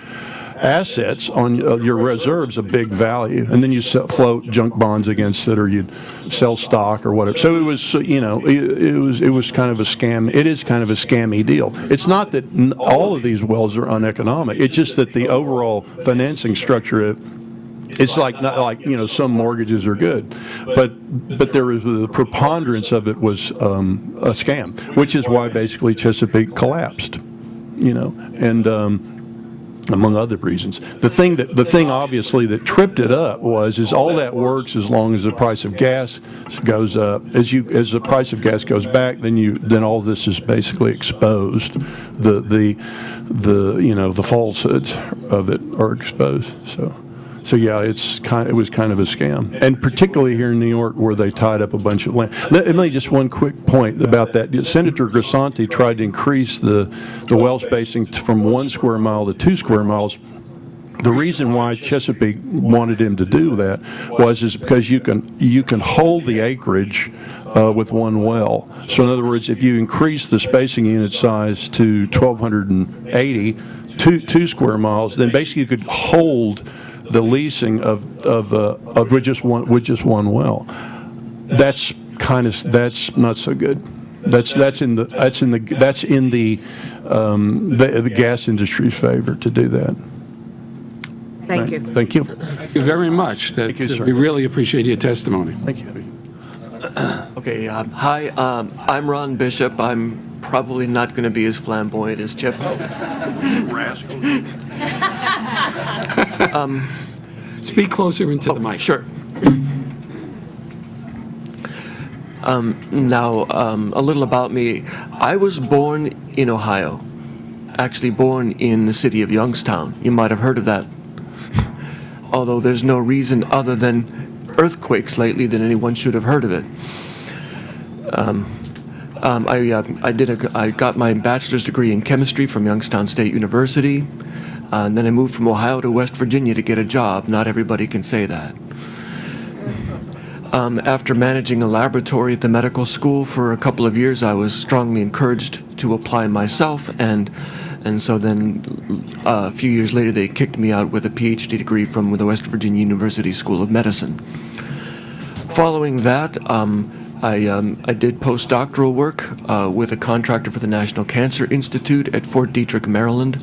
assets on your reserves a big value, and then you float junk bonds against it, or you'd sell stock or whatever. So it was, it was kind of a scam. It is kind of a scammy deal. It's not that all of these wells are uneconomic. It's just that the overall financing structure, it's not like some mortgages are good, but there was the preponderance of it was a scam, which is why basically Chesapeake collapsed, and. Among other reasons. The thing obviously that tripped it up is all that works as long as the price of gas goes up. As the price of gas goes back, then all this is basically exposed. The falsehoods of it are exposed. So yeah, it was kind of a scam, and particularly here in New York where they tied up a bunch of land. Let me just one quick point about that. Senator Grisanti tried to increase the well spacing from 1 square mile to 2 square miles. The reason why Chesapeake wanted him to do that is because you can hold the acreage with one well. So in other words, if you increase the spacing unit size to 1,280, 2 square miles, then basically you could hold the leasing of with just one well. That's not so good. That's in the gas industry's favor to do that. Thank you. Thank you. Thank you very much. Thank you, sir. We really appreciate your testimony. Thank you. Okay, hi, I'm Ron Bishop. I'm probably not going to be as flamboyant as Chip. Speak closer into the mic. Sure. Now, a little about me. I was born in Ohio, actually born in the city of Youngstown. You might have heard of that. Although there's no reason other than earthquakes lately that anyone should have heard of it. I got my bachelor's degree in chemistry from Youngstown State University, and then I moved from Ohio to West Virginia to get a job. Not everybody can say that. After managing a laboratory at the medical school for a couple of years, I was strongly encouraged to apply myself, and so then a few years later they kicked me out with a PhD degree from the West Virginia University School of Medicine. Following that, I did postdoctoral work with a contractor for the National Cancer Institute at Fort Detrick, Maryland,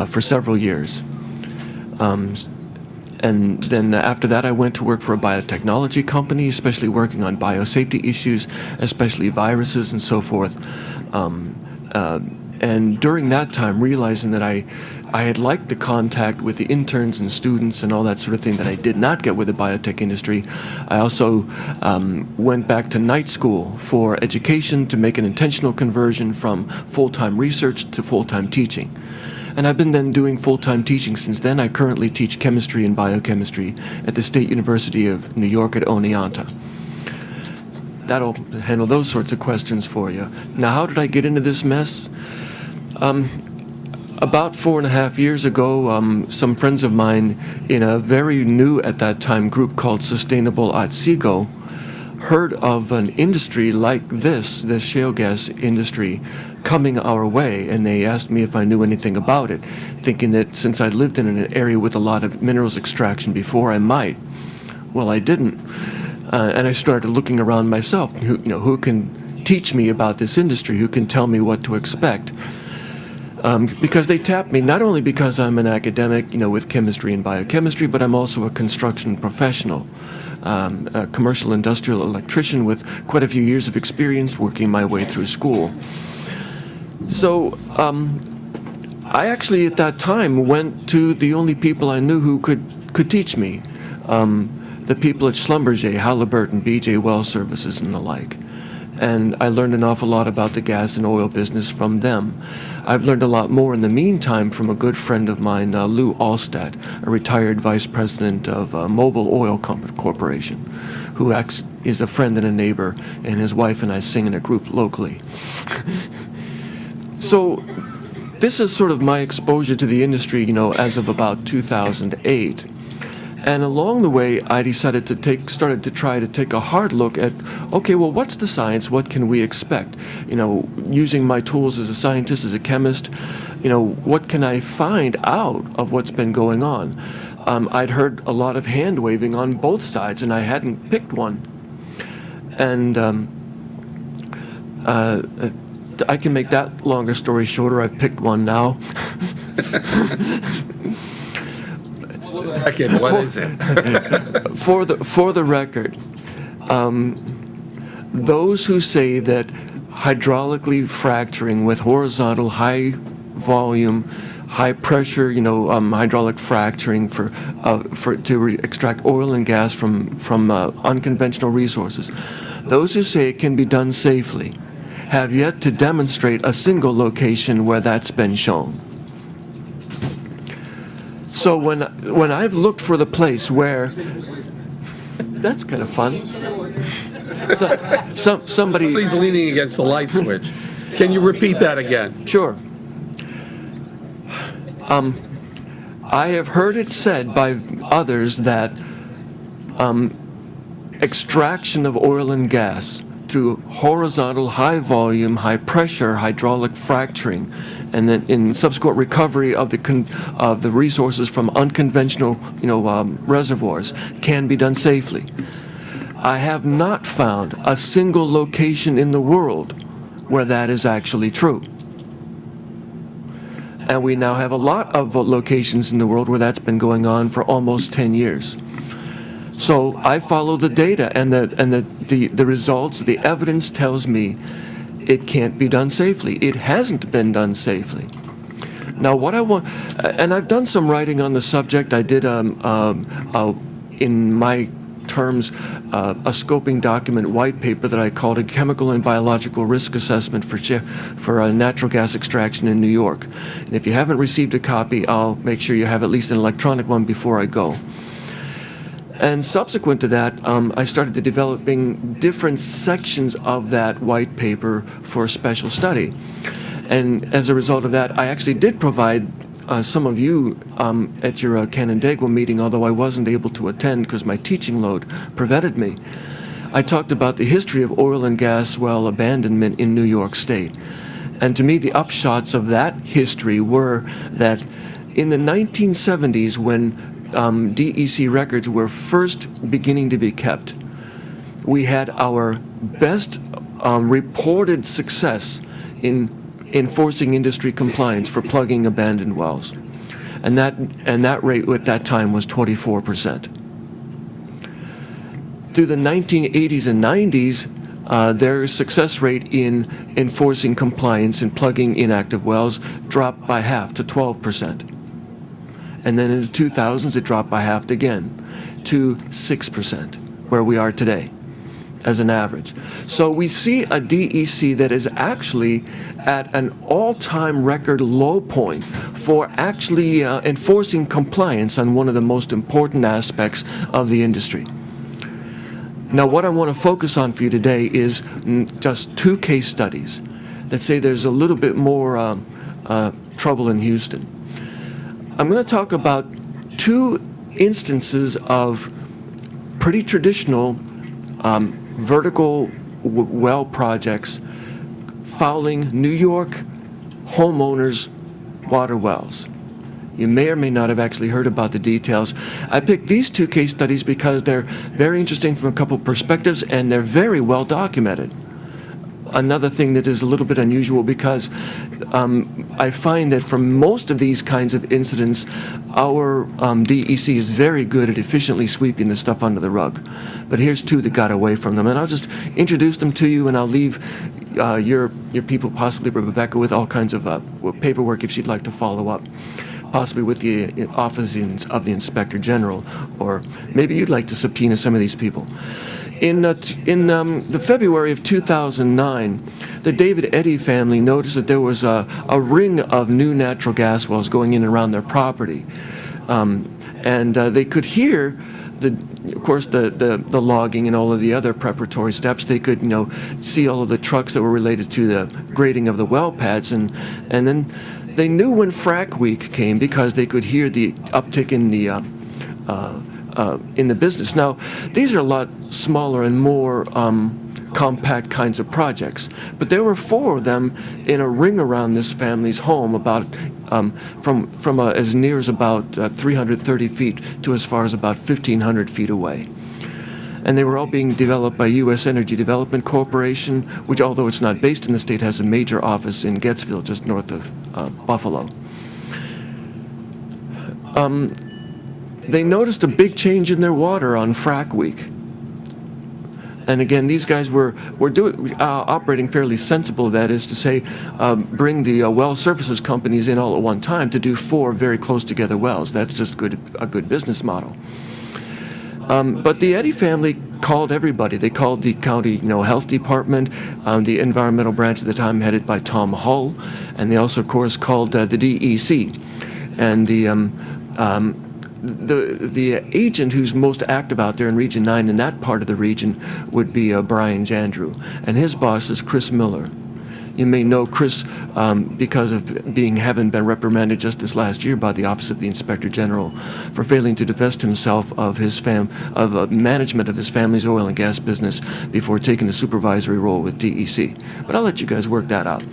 for several years. And then after that, I went to work for a biotechnology company, especially working on biosafety issues, especially viruses and so forth. And during that time, realizing that I had liked the contact with the interns and students and all that sort of thing that I did not get with the biotech industry, I also went back to night school for education to make an intentional conversion from full-time research to full-time teaching. And I've been then doing full-time teaching since then. I currently teach chemistry and biochemistry at the State University of New York at Oneonta. That'll handle those sorts of questions for you. Now, how did I get into this mess? About 4.5 years ago, some friends of mine in a very new at that time group called Sustainable Otsego heard of an industry like this shale gas industry, coming our way, and they asked me if I knew anything about it, thinking that since I'd lived in an area with a lot of minerals extraction before, I might. Well, I didn't. And I started looking around myself, who can teach me about this industry, who can tell me what to expect. Because they tapped me, not only because I'm an academic, with chemistry and biochemistry, but I'm also a construction professional, a commercial industrial electrician with quite a few years of experience working my way through school. So I actually at that time went to the only people I knew who could teach me, the people at Schlumberger, Halliburton, BJ Well Services, and the like. And I learned an awful lot about the gas and oil business from them. I've learned a lot more in the meantime from a good friend of mine, Lou Allstadt, a retired vice president of Mobil Oil Corporation, who is a friend and a neighbor, and his wife and I sing in a group locally. So this is sort of my exposure to the industry, as of about 2008. And along the way, I decided to started to try to take a hard look at, okay, well, what's the science? What can we expect? You know, using my tools as a scientist, as a chemist, you know, what can I find out of what's been going on? I'd heard a lot of hand waving on both sides, and I hadn't picked one. And I can make that longer story shorter. I've picked one now. What is it? For the record, those who say that hydraulically fracturing with horizontal high volume, high pressure, you know, hydraulic fracturing to extract oil and gas from unconventional resources, those who say it can be done safely have yet to demonstrate a single location where that's been shown. So when I've looked for the place where, that's kind of fun. Somebody. Somebody's leaning against the light switch. Can you repeat that again? Sure. I have heard it said by others that extraction of oil and gas through horizontal, high volume, high pressure hydraulic fracturing, and then in subsequent recovery of the resources from unconventional, reservoirs can be done safely. I have not found a single location in the world where that is actually true. And we now have a lot of locations in the world where that's been going on for almost 10 years. So I follow the data, and the results, the evidence tells me it can't be done safely. It hasn't been done safely. Now, what I want, and I've done some writing on the subject. I did, in my terms, a scoping document white paper that I called a chemical and biological risk assessment for natural gas extraction in New York. And if you haven't received a copy, I'll make sure you have at least an electronic one before I go. And subsequent to that, I started to developing different sections of that white paper for special study. And as a result of that, I actually did provide some of you at your Canandaigua meeting, although I wasn't able to attend because my teaching load prevented me. I talked about the history of oil and gas well abandonment in New York State. And to me, the upshots of that history were that in the 1970s, when DEC records were first beginning to be kept, we had our best reported success in enforcing industry compliance for plugging abandoned wells. And that rate at that time was 24%. Through the 1980s and 90s, their success rate in enforcing compliance and plugging inactive wells dropped by half to 12%. And then in the 2000s, it dropped by half again to 6%, where we are today as an average. So we see a DEC that is actually at an all-time record low point for actually enforcing compliance on one of the most important aspects of the industry. Now, what I want to focus on for you today is just two case studies that say there's a little bit more trouble in Houston. I'm going to talk about two instances of pretty traditional vertical well projects fouling New York homeowners' water wells. You may or may not have actually heard about the details. I picked these two case studies because they're very interesting from a couple perspectives, and they're very well documented. Another thing that is a little bit unusual, because I find that for most of these kinds of incidents, our DEC is very good at efficiently sweeping the stuff under the rug. But here's two that got away from them, and I'll just introduce them to you, and I'll leave your people, possibly Rebecca, with all kinds of paperwork if she'd like to follow up, possibly with the Office of the Inspector General, or maybe you'd like to subpoena some of these people. In the February of 2009, the David Eddy family noticed that there was a ring of new natural gas wells going in around their property. And they could hear, of course, the logging and all of the other preparatory steps. They could, see all of the trucks that were related to the grading of the well pads. And then they knew when frac week came, because they could hear the uptick in the in the business. Now, these are a lot smaller and more compact kinds of projects, but there were 4 of them in a ring around this family's home, about from as near as about 330 feet to as far as about 1,500 feet away. And they were all being developed by U.S. Energy Development Corporation, which, although it's not based in the state, has a major office in Gettsville, just north of Buffalo. They noticed a big change in their water on frac week. And again, these guys were operating fairly sensible, that is to say, bring the well services companies in all at one time to do 4 very close together wells. That's just a good business model. But the Eddy family called everybody. They called the county, health department, the environmental branch at the time headed by Tom Hull, and they also, of course, called the DEC. And the agent who's most active out there in Region 9 in that part of the region would be Brian Jandrew, and his boss is Chris Miller. You may know Chris because of having been reprimanded just this last year by the Office of the Inspector General for failing to divest himself of management of his family's oil and gas business before taking a supervisory role with DEC. But I'll let you guys work that out.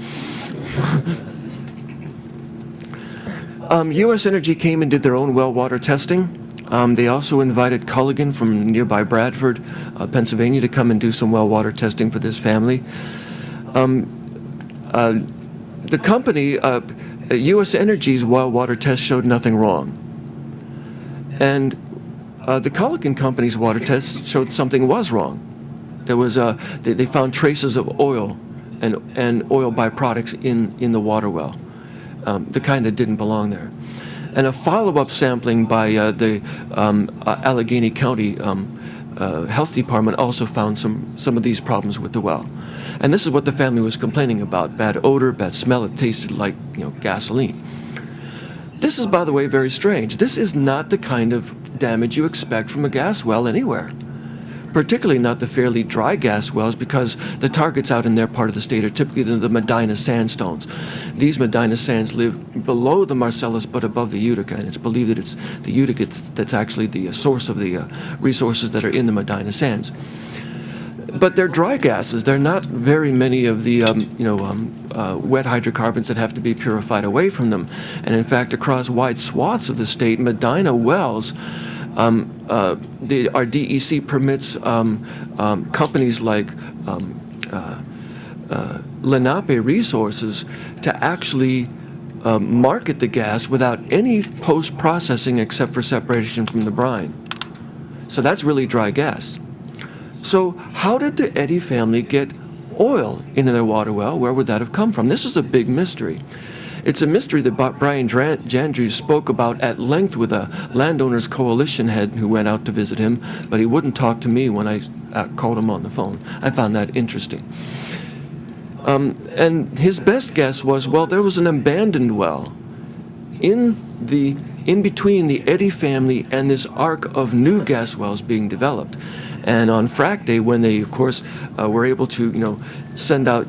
U.S. Energy came and did their own well water testing. They also invited Culligan from nearby Bradford, Pennsylvania, to come and do some well water testing for this family. The company, U.S. Energy's well water test showed nothing wrong. And the Culligan company's water test showed something was wrong. There was they found traces of oil and oil byproducts in the water well, the kind that didn't belong there. And a follow-up sampling by the Allegheny County Health Department also found some of these problems with the well. And this is what the family was complaining about: bad odor, bad smell. It tasted like gasoline. This is, by the way, very strange. This is not the kind of damage you expect from a gas well anywhere, particularly not the fairly dry gas wells, because the targets out in their part of the state are typically the Medina sandstones. These Medina sands live below the Marcellus but above the Utica, and it's believed that it's the Utica that's actually the source of the resources that are in the Medina sands. But they're dry gases. There are not very many of the wet hydrocarbons that have to be purified away from them. And in fact, across wide swaths of the state, Medina wells, our DEC permits companies like Lenape Resources to actually market the gas without any post-processing except for separation from the brine. So that's really dry gas. So how did the Eddy family get oil into their water well? Where would that have come from? This is a big mystery. It's a mystery that Brian Jandrew spoke about at length with a landowners coalition head who went out to visit him, but he wouldn't talk to me when I called him on the phone. I found that interesting. And his best guess was, well, there was an abandoned well in between the Eddy family and this arc of new gas wells being developed. And on frac day, when they, of course, were able to, send out,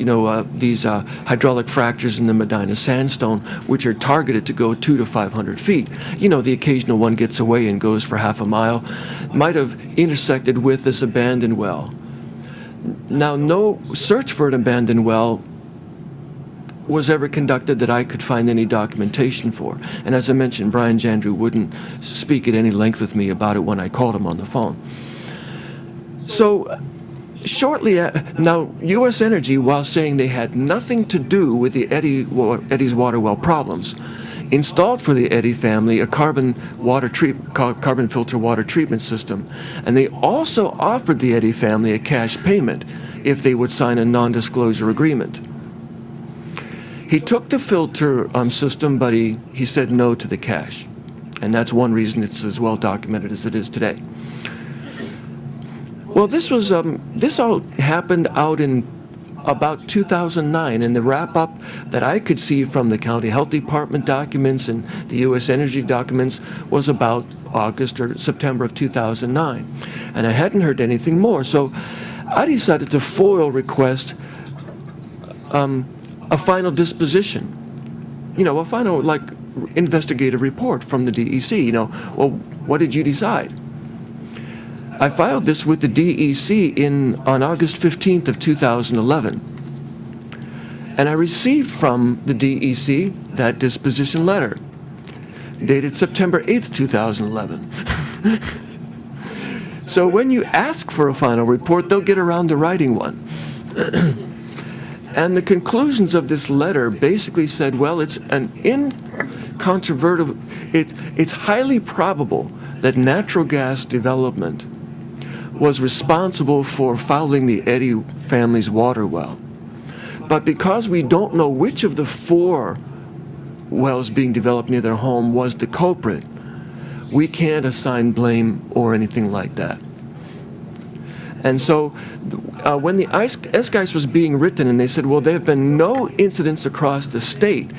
these hydraulic fractures in the Medina sandstone, which are targeted to go 200 to 500 feet. The occasional one gets away and goes for half a mile, might have intersected with this abandoned well. Now, no search for an abandoned well was ever conducted that I could find any documentation for. And as I mentioned, Brian Jandrew wouldn't speak at any length with me about it when I called him on the phone. So shortly, now U.S. Energy, while saying they had nothing to do with the Eddy's water well problems, installed for the Eddy family a carbon filter water treatment system, and they also offered the Eddy family a cash payment if they would sign a non-disclosure agreement. He took the filter system, but he said no to the cash, and that's one reason it's as well documented as it is today. Well, this all happened out in about 2009, and the wrap-up that I could see from the County Health Department documents and the U.S. Energy documents was about August or September of 2009, and I hadn't heard anything more. So I decided to FOIL request a final disposition, a final investigative report from the DEC. Well, what did you decide? I filed this with the DEC on August 15th of 2011. And I received from the DEC that disposition letter, dated September 8th, 2011. So when you ask for a final report, they'll get around to writing one. And the conclusions of this letter basically said, well, it's an incontrovertible, it's highly probable that natural gas development was responsible for fouling the Eddy family's water well. But because we don't know which of the 4 wells being developed near their home was the culprit, we can't assign blame or anything like that. And so when the SGIS was being written and they said, well, there have been no incidents across the state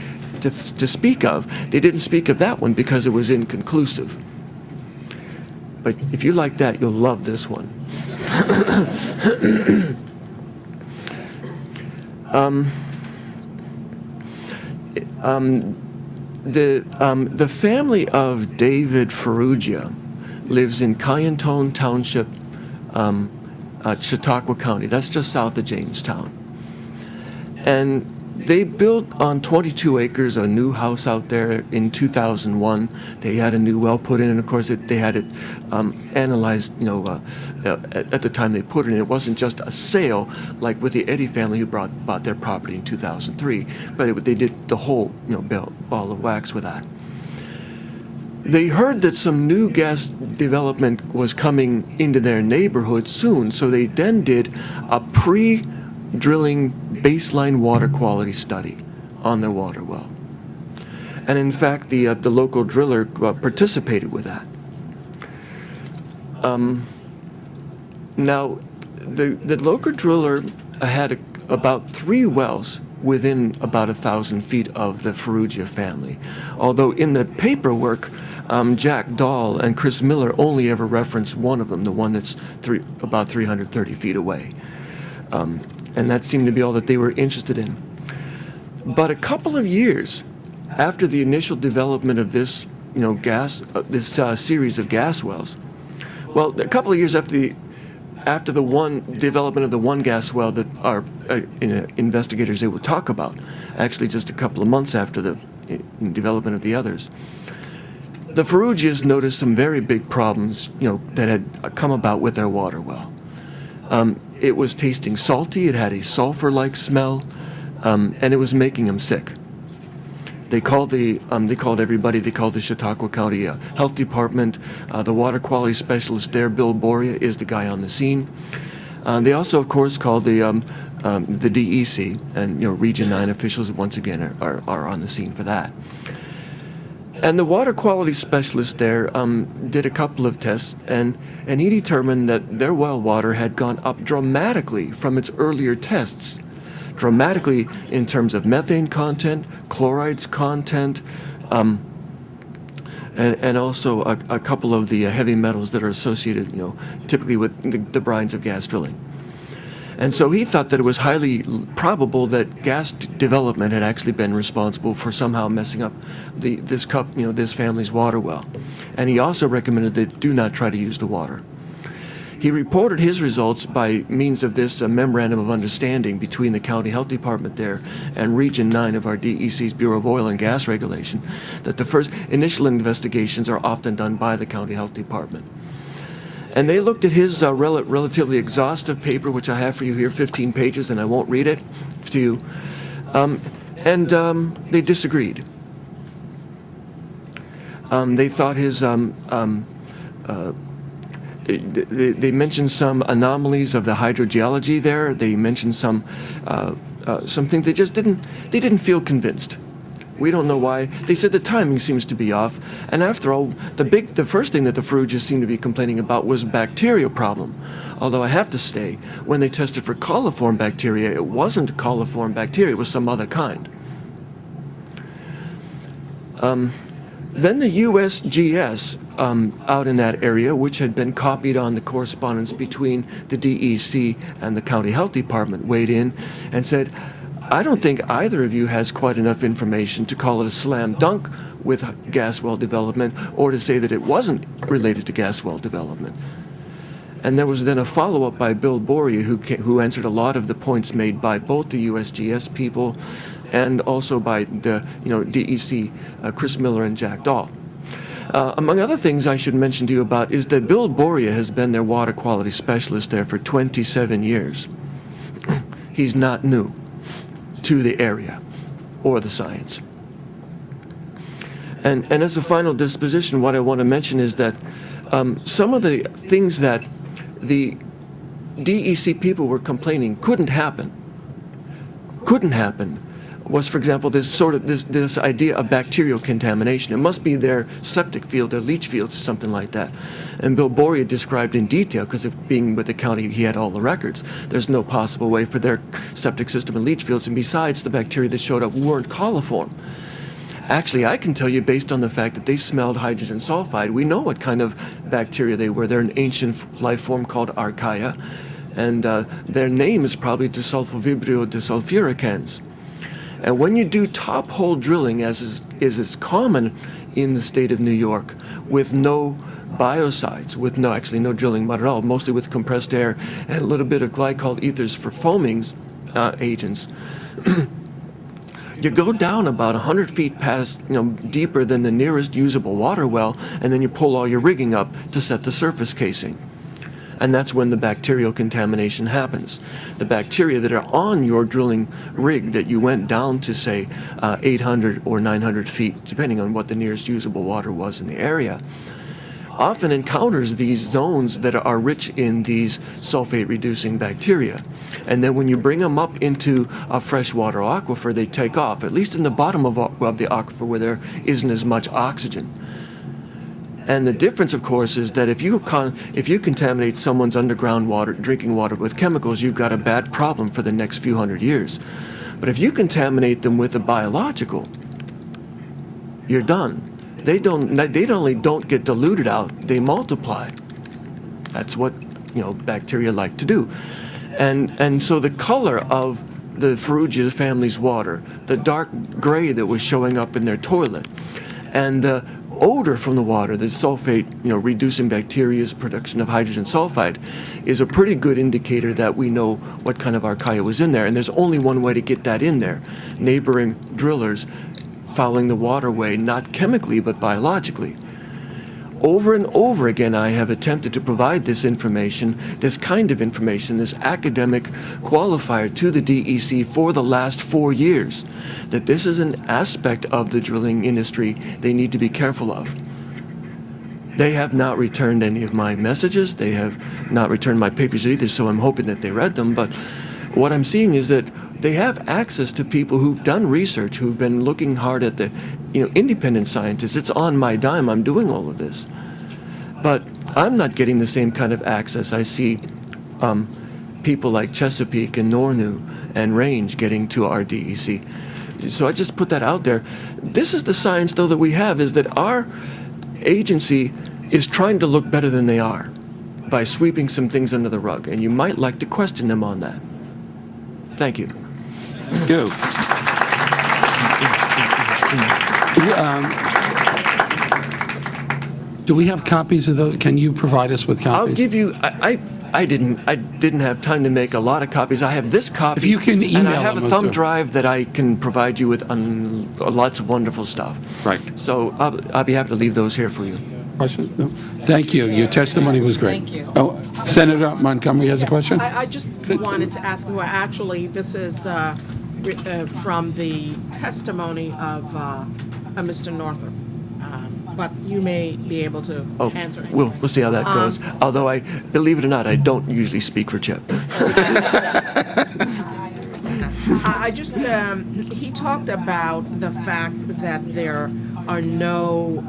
to speak of, they didn't speak of that one because it was inconclusive. But if you like that, you'll love this one. The family of David Ferrugia lives in Cayentone Township, Chautauqua County. That's just south of Jamestown. And they built on 22 acres a new house out there in 2001. They had a new well put in, and of course they had it analyzed, at the time they put it in. It wasn't just a sale like with the Eddy family who bought their property in 2003, but they did the whole ball of wax with that. They heard that some new gas development was coming into their neighborhood soon, so they then did a pre-drilling baseline water quality study on their water well. And in fact, the local driller participated with that. Now, the local driller had about 3 wells within about 1,000 feet of the Ferrugia family, although in the paperwork, Jack Dahl and Chris Miller only ever referenced one of them, the one that's about 330 feet away. And that seemed to be all that they were interested in. But a couple of years after the initial development of this, series of gas wells, well, a couple of years after the one development of the one gas well that our investigators they will talk about, actually just a couple of months after the development of the others, the Ferrugias noticed some very big problems, that had come about with their water well. It was tasting salty, it had a sulfur-like smell, and it was making them sick. They called everybody, they called the Chautauqua County Health Department. The water quality specialist there, Bill Boria, is the guy on the scene. They also, of course, called the DEC, and Region 9 officials once again are on the scene for that. And the water quality specialist there did a couple of tests, and he determined that their well water had gone up dramatically from its earlier tests. Dramatically in terms of methane content, chlorides content, and also a couple of the heavy metals that are associated, typically with the brines of gas drilling. And so he thought that it was highly probable that gas development had actually been responsible for somehow messing up this family's water well. And he also recommended that do not try to use the water. He reported his results by means of this memorandum of understanding between the county health department there and Region 9 of our DEC's Bureau of Oil and Gas Regulation, that the first initial investigations are often done by the county health department. And they looked at his relatively exhaustive paper, which I have for you here, 15 pages, and I won't read it to you, and they disagreed. They thought his, they mentioned some anomalies of the hydrogeology there. They mentioned some things they just didn't feel convinced. We don't know why. They said the timing seems to be off. And after all, the first thing that the Ferrugias seemed to be complaining about was a bacterial problem. Although I have to say, when they tested for coliform bacteria, it wasn't coliform bacteria, it was some other kind. Then the USGS out in that area, which had been copied on the correspondence between the DEC and the county health department, weighed in and said, I don't think either of you has quite enough information to call it a slam dunk with gas well development or to say that it wasn't related to gas well development. And there was then a follow-up by Bill Boria, who answered a lot of the points made by both the USGS people and also by the DEC, Chris Miller and Jack Dahl. Among other things I should mention to you about is that Bill Boria has been their water quality specialist there for 27 years. He's not new to the area or the science. And as a final disposition, what I want to mention is that some of the things that the DEC people were complaining couldn't happen, was, for example, this idea of bacterial contamination. It must be their septic field, their leach fields, or something like that. And Bill Boria described in detail, because of being with the county, he had all the records. There's no possible way for their septic system and leach fields, and besides, the bacteria that showed up weren't coliform. Actually, I can tell you, based on the fact that they smelled hydrogen sulfide, we know what kind of bacteria they were. They're an ancient life form called archaea, and their name is probably Desulfovibrio desulfuricans. And when you do top hole drilling, as is common in the state of New York, with no biocides, with no drilling mud at all, mostly with compressed air and a little bit of glycol ethers for foaming agents, you go down about 100 feet past, deeper than the nearest usable water well, and then you pull all your rigging up to set the surface casing. And that's when the bacterial contamination happens. The bacteria that are on your drilling rig that you went down to, say, 800 or 900 feet, depending on what the nearest usable water was in the area, often encounters these zones that are rich in these sulfate-reducing bacteria. And then when you bring them up into a freshwater aquifer, they take off, at least in the bottom of the aquifer where there isn't as much oxygen. And the difference, of course, is that if you contaminate someone's underground water, drinking water with chemicals, you've got a bad problem for the next few hundred years. But if you contaminate them with a biological, you're done. They not only don't get diluted out, they multiply. That's what bacteria like to do. And so the color of the Ferrugia family's water, the dark gray that was showing up in their toilet, and the odor from the water, the sulfate, reducing bacteria's production of hydrogen sulfide, is a pretty good indicator that we know what kind of archaea was in there. And there's only one way to get that in there. Neighboring drillers following the waterway, not chemically, but biologically. Over and over again, I have attempted to provide this information, this kind of information, this academic qualifier to the DEC for the last 4 years, that this is an aspect of the drilling industry they need to be careful of. They have not returned any of my messages. They have not returned my papers either, so I'm hoping that they read them. But what I'm seeing is that they have access to people who've done research, who've been looking hard at the independent scientists. It's on my dime. I'm doing all of this. But I'm not getting the same kind of access. I see people like Chesapeake and Nornu and Range getting to our DEC. So I just put that out there. This is the science, though, that we have, is that our agency is trying to look better than they are by sweeping some things under the rug. And you might like to question them on that. Thank you. Go. Do we have copies of those? Can you provide us with copies? I'll give you. I didn't have time to make a lot of copies. I have this copy. If you can email and I have them, a thumb drive that I can provide you with lots of wonderful stuff. Right. So I'll be happy to leave those here for you. Questions? No? Thank you. Your testimony was great. Thank you. Oh, Senator Montgomery has a question? I just wanted to ask, well, actually, this is from the testimony of Mr. Northrup, but you may be able to answer it. We'll see how that goes. Although believe it or not, I don't usually speak for Chip. I just, he talked about the fact that there are no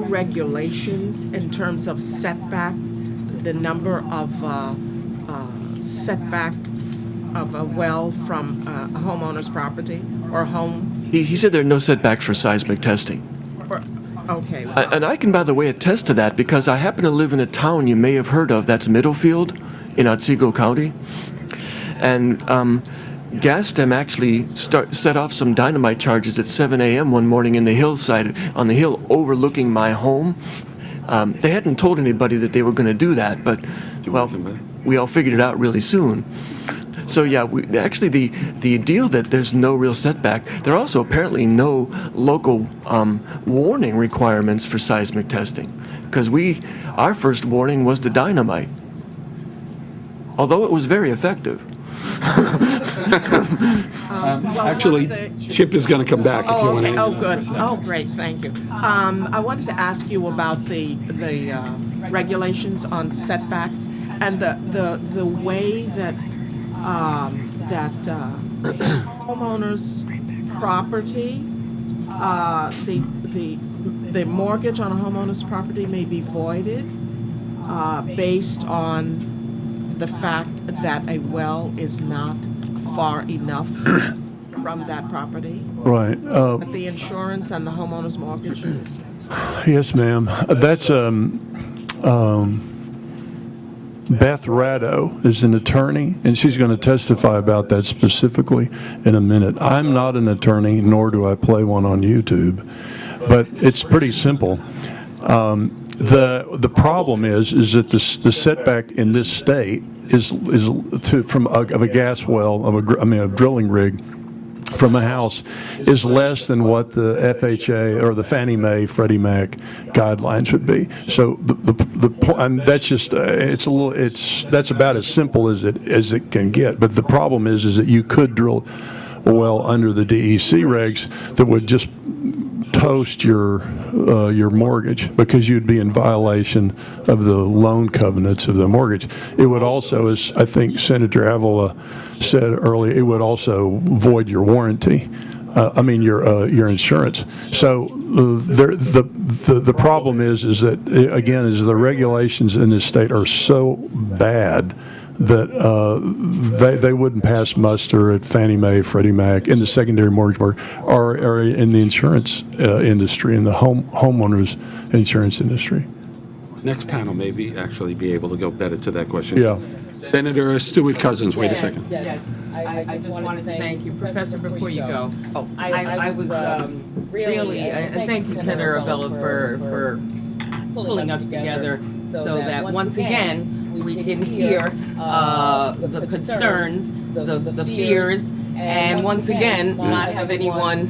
regulations in terms of setback, the number of setback of a well from a homeowner's property or home. He said there are no setbacks for seismic testing. Okay. And I can, by the way, attest to that because I happen to live in a town you may have heard of. That's Middlefield in Otsego County. And Gastem actually set off some dynamite charges at 7 a.m. one morning in the hillside, on the hill overlooking my home, They hadn't told anybody that they were going to do that, but, well, we all figured it out really soon. So yeah, actually the deal that there's no real setback, there are also apparently no local warning requirements for seismic testing, because our first warning was the dynamite, although it was very effective. Actually, Chip is going to come back if you want to. Oh, good. Oh, great, thank you. I wanted to ask you about the regulations on setbacks and the way that homeowners' property, the mortgage on a homeowner's property may be voided based on the fact that a well is not far enough from that property? Right. But the insurance and the homeowner's mortgage? Yes, ma'am. That's Beth Ratto is an attorney, and she's going to testify about that specifically in a minute. I'm not an attorney, nor do I play one on YouTube, but it's pretty simple. The problem is that the setback in this state is from of a gas well, a drilling rig from a house is less than what the FHA or the Fannie Mae, Freddie Mac guidelines would be. So that's just that's about as simple as it can get. But the problem is that you could drill a well under the DEC regs that would just toast your mortgage because you'd be in violation of the loan covenants of the mortgage. It would also, as I think Senator Avila said earlier, it would also void your warranty. Your insurance. So the problem is that again is the regulations in this state are so bad that they wouldn't pass muster at Fannie Mae, Freddie Mac, in the secondary mortgage market, or in the insurance industry, in the homeowners insurance industry. Next panel may actually be able to go better to that question. Yeah. Senator Stewart Cousins, wait a second. Yes, I just wanted to thank you, Professor, before you go. I was really, thank you, Senator Avila, for pulling us together so that once again, we can hear the concerns, the fears, and once again, not have anyone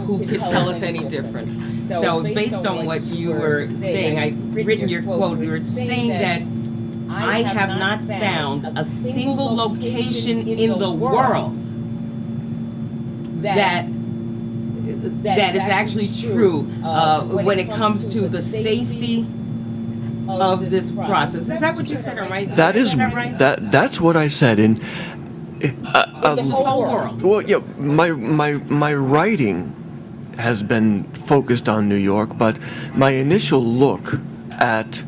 who could tell us any different. So based on what you were saying, I've written your quote, you were saying that I have not found a single location in the world that is actually true when it comes to the safety of this process. Is that what you said, right? That's what I said. In the whole world. Well, yeah, my writing has been focused on New York, but my initial look at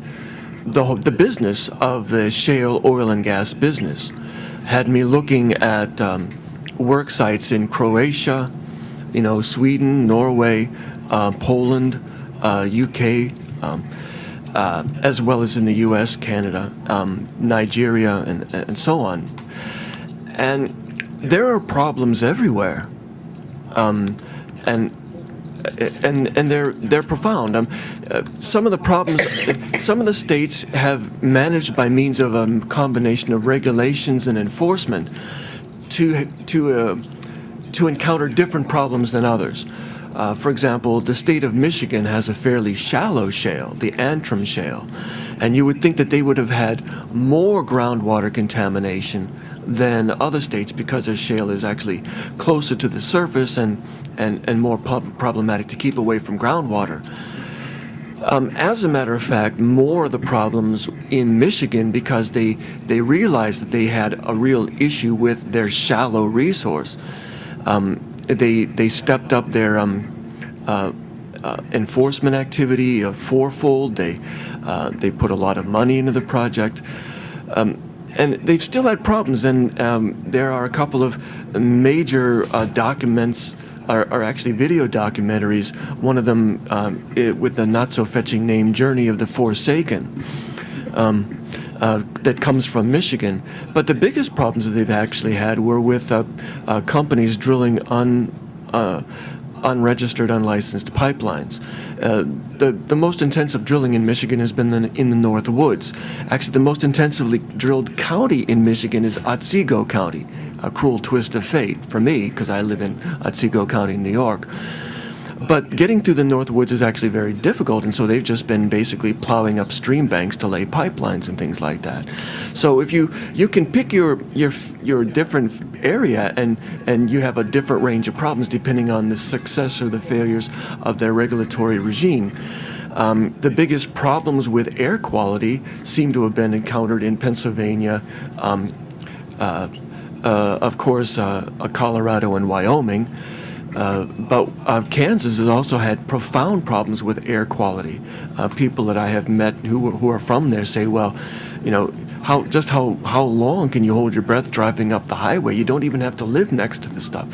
the business of the shale oil and gas business had me looking at work sites in Croatia, Sweden, Norway, Poland, UK, as well as in the U.S., Canada, Nigeria, and so on. And there are problems everywhere, and they're profound. Some of the problems, some of the states have managed by means of a combination of regulations and enforcement to encounter different problems than others. For example, the state of Michigan has a fairly shallow shale, the Antrim Shale, and you would think that they would have had more groundwater contamination than other states because their shale is actually closer to the surface and more problematic to keep away from groundwater. As a matter of fact, more of the problems in Michigan because they realized that they had a real issue with their shallow resource. They stepped up their enforcement activity fourfold. They put a lot of money into the project. And they've still had problems, and there are a couple of major documents, are actually video documentaries, one of them with the not-so-fetching name Journey of the Forsaken, that comes from Michigan. But the biggest problems that they've actually had were with companies drilling unregistered, unlicensed pipelines. The most intensive drilling in Michigan has been in the North Woods. Actually, the most intensively drilled county in Michigan is Otsego County, a cruel twist of fate for me because I live in Otsego County, New York. But getting through the North Woods is actually very difficult, and so they've just been basically plowing up stream banks to lay pipelines and things like that. So if you can pick your different area, and you have a different range of problems depending on the success or the failures of their regulatory regime. The biggest problems with air quality seem to have been encountered in Pennsylvania, of course, Colorado and Wyoming. But Kansas has also had profound problems with air quality. People that I have met who are from there say, well, you know, how long can you hold your breath driving up the highway? You don't even have to live next to the stuff.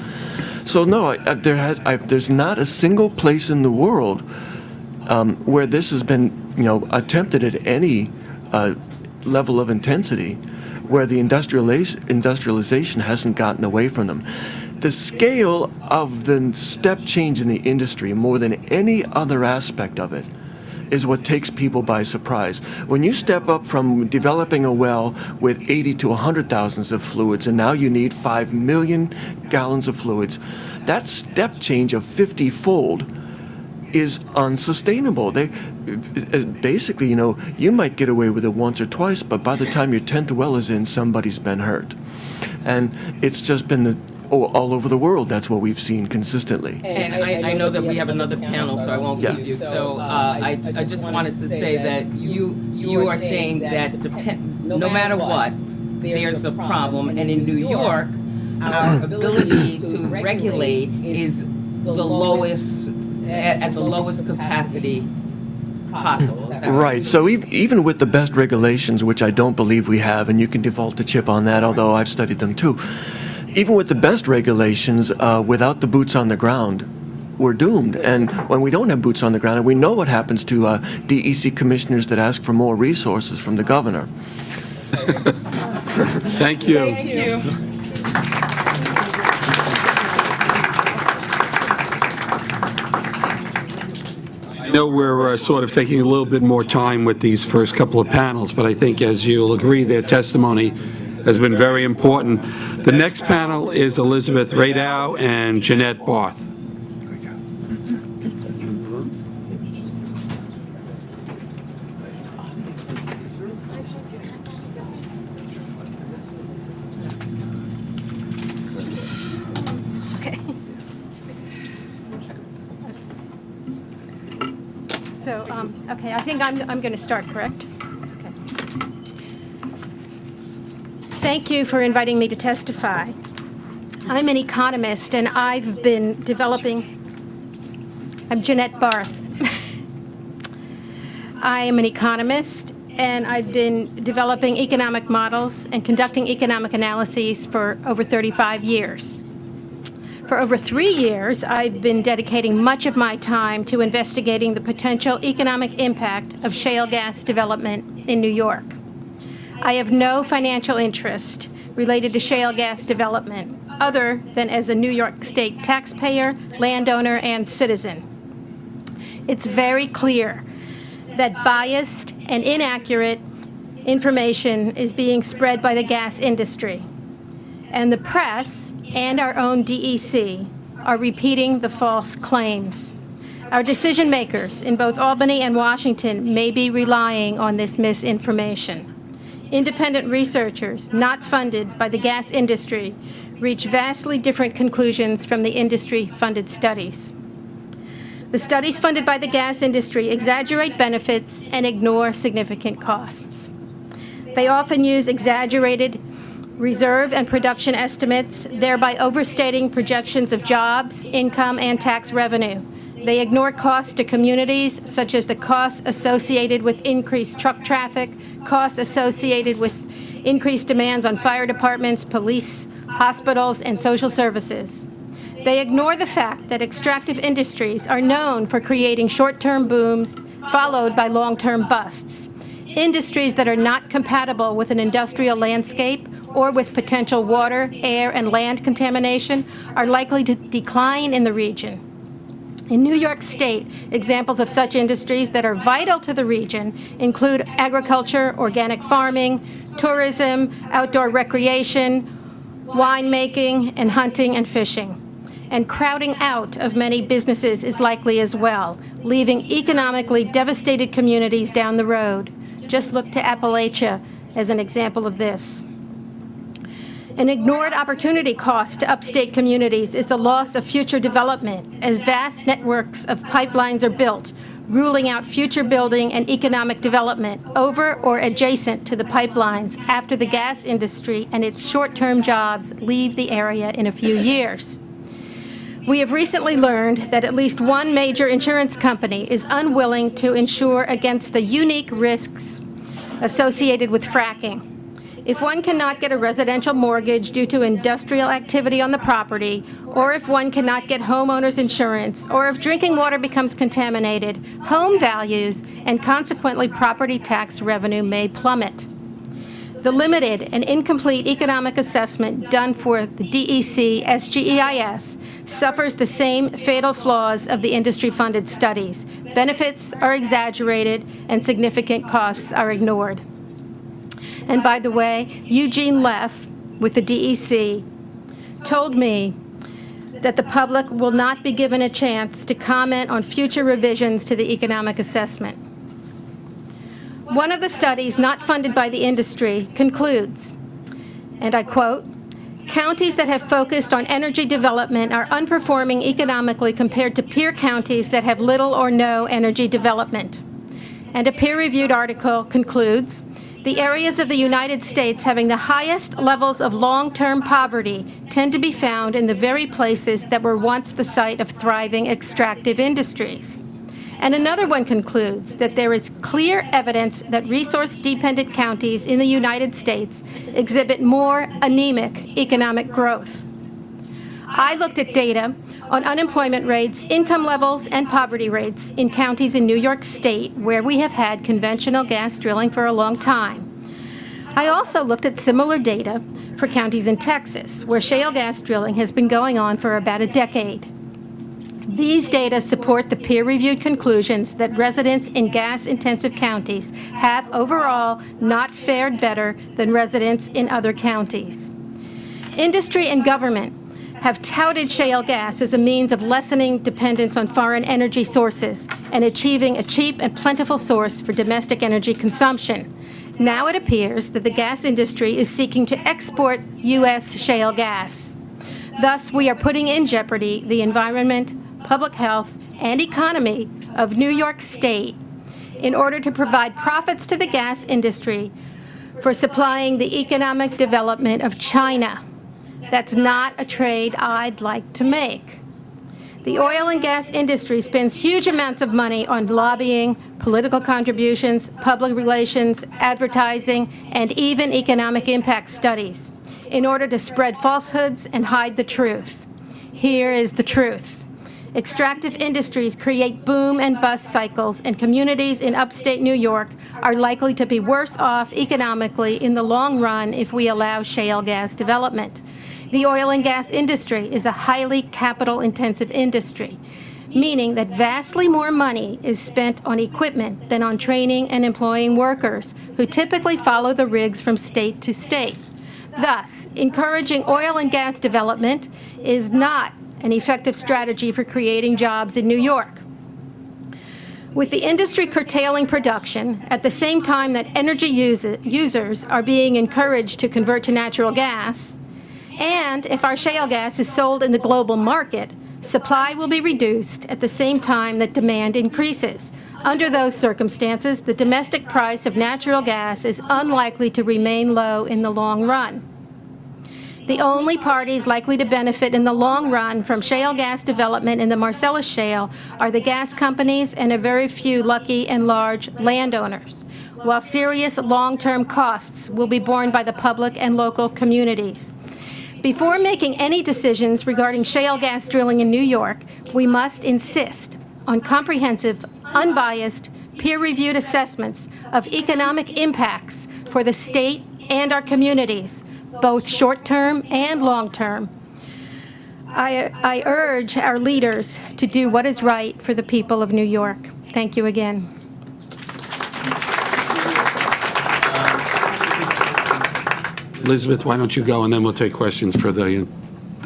So no, there's not a single place in the world where this has been, you know, attempted at any level of intensity, where the industrialization hasn't gotten away from them. The scale of the step change in the industry, more than any other aspect of it, is what takes people by surprise. When you step up from developing a well with 80 to 100,000 of fluids, and now you need 5 million gallons of fluids, that step change of 50-fold is unsustainable. Basically, you know, you might get away with it once or twice, but by the time your 10th well is in, somebody's been hurt. And it's just been all over the world. That's what we've seen consistently. And I know that we have another panel, so I won't keep you. So I just wanted to say that you are saying that no matter what, there's a problem. And in New York, our ability to regulate is the lowest, at the lowest capacity possible. Right. So even with the best regulations, which I don't believe we have, and you can default to Chip on that, although I've studied them too, even with the best regulations, without the boots on the ground, we're doomed. And when we don't have boots on the ground, and we know what happens to DEC commissioners that ask for more resources from the governor. Thank you. Thank you. I know we're sort of taking a little bit more time with these first couple of panels, but I think, as you'll agree, their testimony has been very important. The next panel is Elizabeth Radow and Jeanette Barth. Okay, I think I'm going to start, correct? Okay. Thank you for inviting me to testify. I'm an economist, and I've been developing... I'm Jeanette Barth. I am an economist, and I've been developing economic models and conducting economic analyses for over 35 years. For over 3 years, I've been dedicating much of my time to investigating the potential economic impact of shale gas development in New York. I have no financial interest related to shale gas development other than as a New York State taxpayer, landowner, and citizen. It's very clear that biased and inaccurate information is being spread by the gas industry, and the press and our own DEC are repeating the false claims. Our decision makers in both Albany and Washington may be relying on this misinformation. Independent researchers not funded by the gas industry reach vastly different conclusions from the industry-funded studies. The studies funded by the gas industry exaggerate benefits and ignore significant costs. They often use exaggerated reserve and production estimates, thereby overstating projections of jobs, income, and tax revenue. They ignore costs to communities, such as the costs associated with increased truck traffic, costs associated with increased demands on fire departments, police, hospitals, and social services. They ignore the fact that extractive industries are known for creating short-term booms followed by long-term busts. Industries that are not compatible with an industrial landscape or with potential water, air, and land contamination are likely to decline in the region. In New York State, examples of such industries that are vital to the region include agriculture, organic farming, tourism, outdoor recreation, winemaking, and hunting and fishing. And crowding out of many businesses is likely as well, leaving economically devastated communities down the road. Just look to Appalachia as an example of this. An ignored opportunity cost to upstate communities is the loss of future development as vast networks of pipelines are built, ruling out future building and economic development over or adjacent to the pipelines after the gas industry and its short-term jobs leave the area in a few years. We have recently learned that at least one major insurance company is unwilling to insure against the unique risks associated with fracking. If one cannot get a residential mortgage due to industrial activity on the property, or if one cannot get homeowners insurance, or if drinking water becomes contaminated, home values and consequently property tax revenue may plummet. The limited and incomplete economic assessment done for the DEC SGEIS suffers the same fatal flaws of the industry-funded studies. Benefits are exaggerated and significant costs are ignored. And by the way, Eugene Leff with the DEC told me that the public will not be given a chance to comment on future revisions to the economic assessment. One of the studies not funded by the industry concludes, and I quote, "Counties that have focused on energy development are underperforming economically compared to peer counties that have little or no energy development." And a peer-reviewed article concludes, "The areas of the United States having the highest levels of long-term poverty tend to be found in the very places that were once the site of thriving extractive industries." And another one concludes that there is clear evidence that resource-dependent counties in the United States exhibit more anemic economic growth. I looked at data on unemployment rates, income levels, and poverty rates in counties in New York State where we have had conventional gas drilling for a long time. I also looked at similar data for counties in Texas, where shale gas drilling has been going on for about a decade. These data support the peer-reviewed conclusions that residents in gas-intensive counties have overall not fared better than residents in other counties. Industry and government have touted shale gas as a means of lessening dependence on foreign energy sources and achieving a cheap and plentiful source for domestic energy consumption. Now it appears that the gas industry is seeking to export U.S. shale gas. Thus, we are putting in jeopardy the environment, public health, and economy of New York State in order to provide profits to the gas industry for supplying the economic development of China. That's not a trade I'd like to make. The oil and gas industry spends huge amounts of money on lobbying, political contributions, public relations, advertising, and even economic impact studies in order to spread falsehoods and hide the truth. Here is the truth. Extractive industries create boom and bust cycles, and communities in upstate New York are likely to be worse off economically in the long run if we allow shale gas development. The oil and gas industry is a highly capital-intensive industry, meaning that vastly more money is spent on equipment than on training and employing workers, who typically follow the rigs from state to state. Thus, encouraging oil and gas development is not an effective strategy for creating jobs in New York. With the industry curtailing production at the same time that energy users are being encouraged to convert to natural gas, and if our shale gas is sold in the global market, supply will be reduced at the same time that demand increases. Under those circumstances, the domestic price of natural gas is unlikely to remain low in the long run. The only parties likely to benefit in the long run from shale gas development in the Marcellus Shale are the gas companies and a very few lucky and large landowners, while serious long-term costs will be borne by the public and local communities. Before making any decisions regarding shale gas drilling in New York, we must insist on comprehensive, unbiased, peer-reviewed assessments of economic impacts for the state and our communities, both short-term and long-term. I urge our leaders to do what is right for the people of New York. Thank you again. Elizabeth, why don't you go, and then we'll take questions for the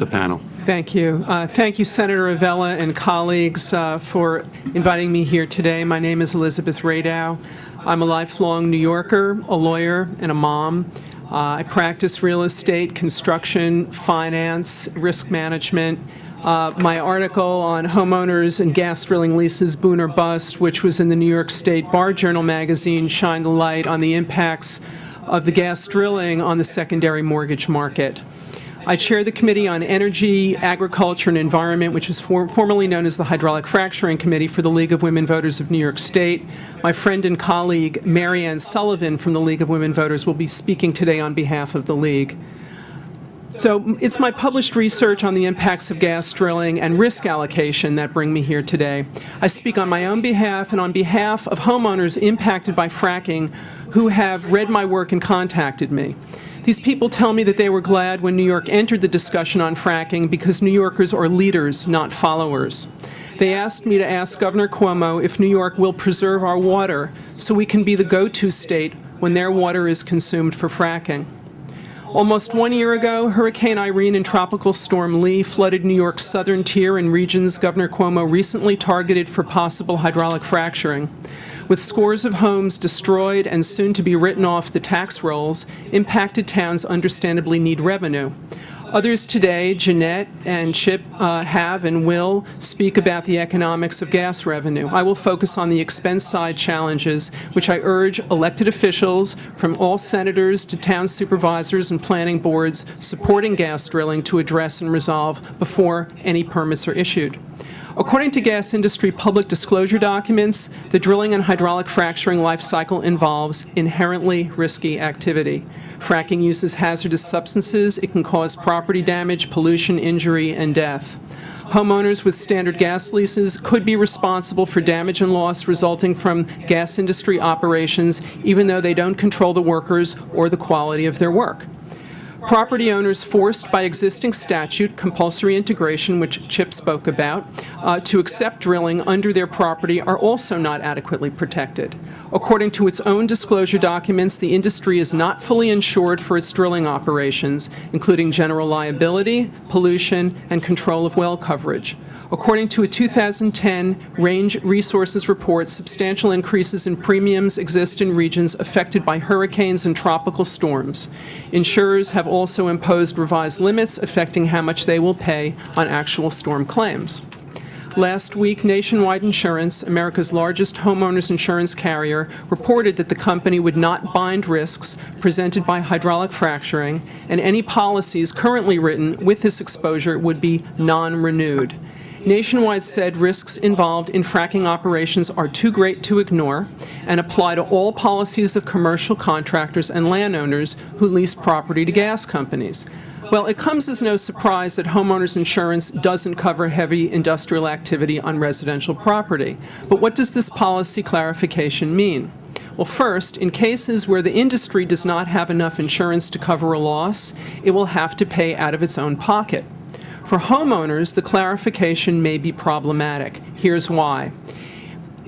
panel. Thank you. Thank you, Senator Avella and colleagues, for inviting me here today. My name is Elizabeth Radow. I'm a lifelong New Yorker, a lawyer, and a mom. I practice real estate, construction, finance, risk management. My article on homeowners and gas drilling leases, boom or bust, which was in the New York State Bar Journal magazine, shined a light on the impacts of the gas drilling on the secondary mortgage market. I chair the Committee on Energy, Agriculture, and Environment, which is formerly known as the Hydraulic Fracturing Committee for the League of Women Voters of New York State. My friend and colleague, Mary Ann Sullivan from the League of Women Voters, will be speaking today on behalf of the League. So it's my published research on the impacts of gas drilling and risk allocation that bring me here today. I speak on my own behalf and on behalf of homeowners impacted by fracking who have read my work and contacted me. These people tell me that they were glad when New York entered the discussion on fracking because New Yorkers are leaders, not followers. They asked me to ask Governor Cuomo if New York will preserve our water so we can be the go-to state when their water is consumed for fracking. Almost 1 year ago, Hurricane Irene and Tropical Storm Lee flooded New York's southern tier and regions Governor Cuomo recently targeted for possible hydraulic fracturing. With scores of homes destroyed and soon to be written off the tax rolls, impacted towns understandably need revenue. Others today, Jeanette and Chip, have and will speak about the economics of gas revenue. I will focus on the expense side challenges, which I urge elected officials, from all senators to town supervisors and planning boards supporting gas drilling, to address and resolve before any permits are issued. According to gas industry public disclosure documents, the drilling and hydraulic fracturing life cycle involves inherently risky activity. Fracking uses hazardous substances. It can cause property damage, pollution, injury, and death. Homeowners with standard gas leases could be responsible for damage and loss resulting from gas industry operations, even though they don't control the workers or the quality of their work. Property owners forced by existing statute, compulsory integration, which Chip spoke about, to accept drilling under their property are also not adequately protected. According to its own disclosure documents, the industry is not fully insured for its drilling operations, including general liability, pollution, and control of well coverage. According to a 2010 Range Resources report, substantial increases in premiums exist in regions affected by hurricanes and tropical storms. Insurers have also imposed revised limits affecting how much they will pay on actual storm claims. Last week, Nationwide Insurance, America's largest homeowners insurance carrier, reported that the company would not bind risks presented by hydraulic fracturing, and any policies currently written with this exposure would be non-renewed. Nationwide said risks involved in fracking operations are too great to ignore and apply to all policies of commercial contractors and landowners who lease property to gas companies. Well, it comes as no surprise that homeowners insurance doesn't cover heavy industrial activity on residential property. But what does this policy clarification mean? Well, first, in cases where the industry does not have enough insurance to cover a loss, it will have to pay out of its own pocket. For homeowners, the clarification may be problematic. Here's why.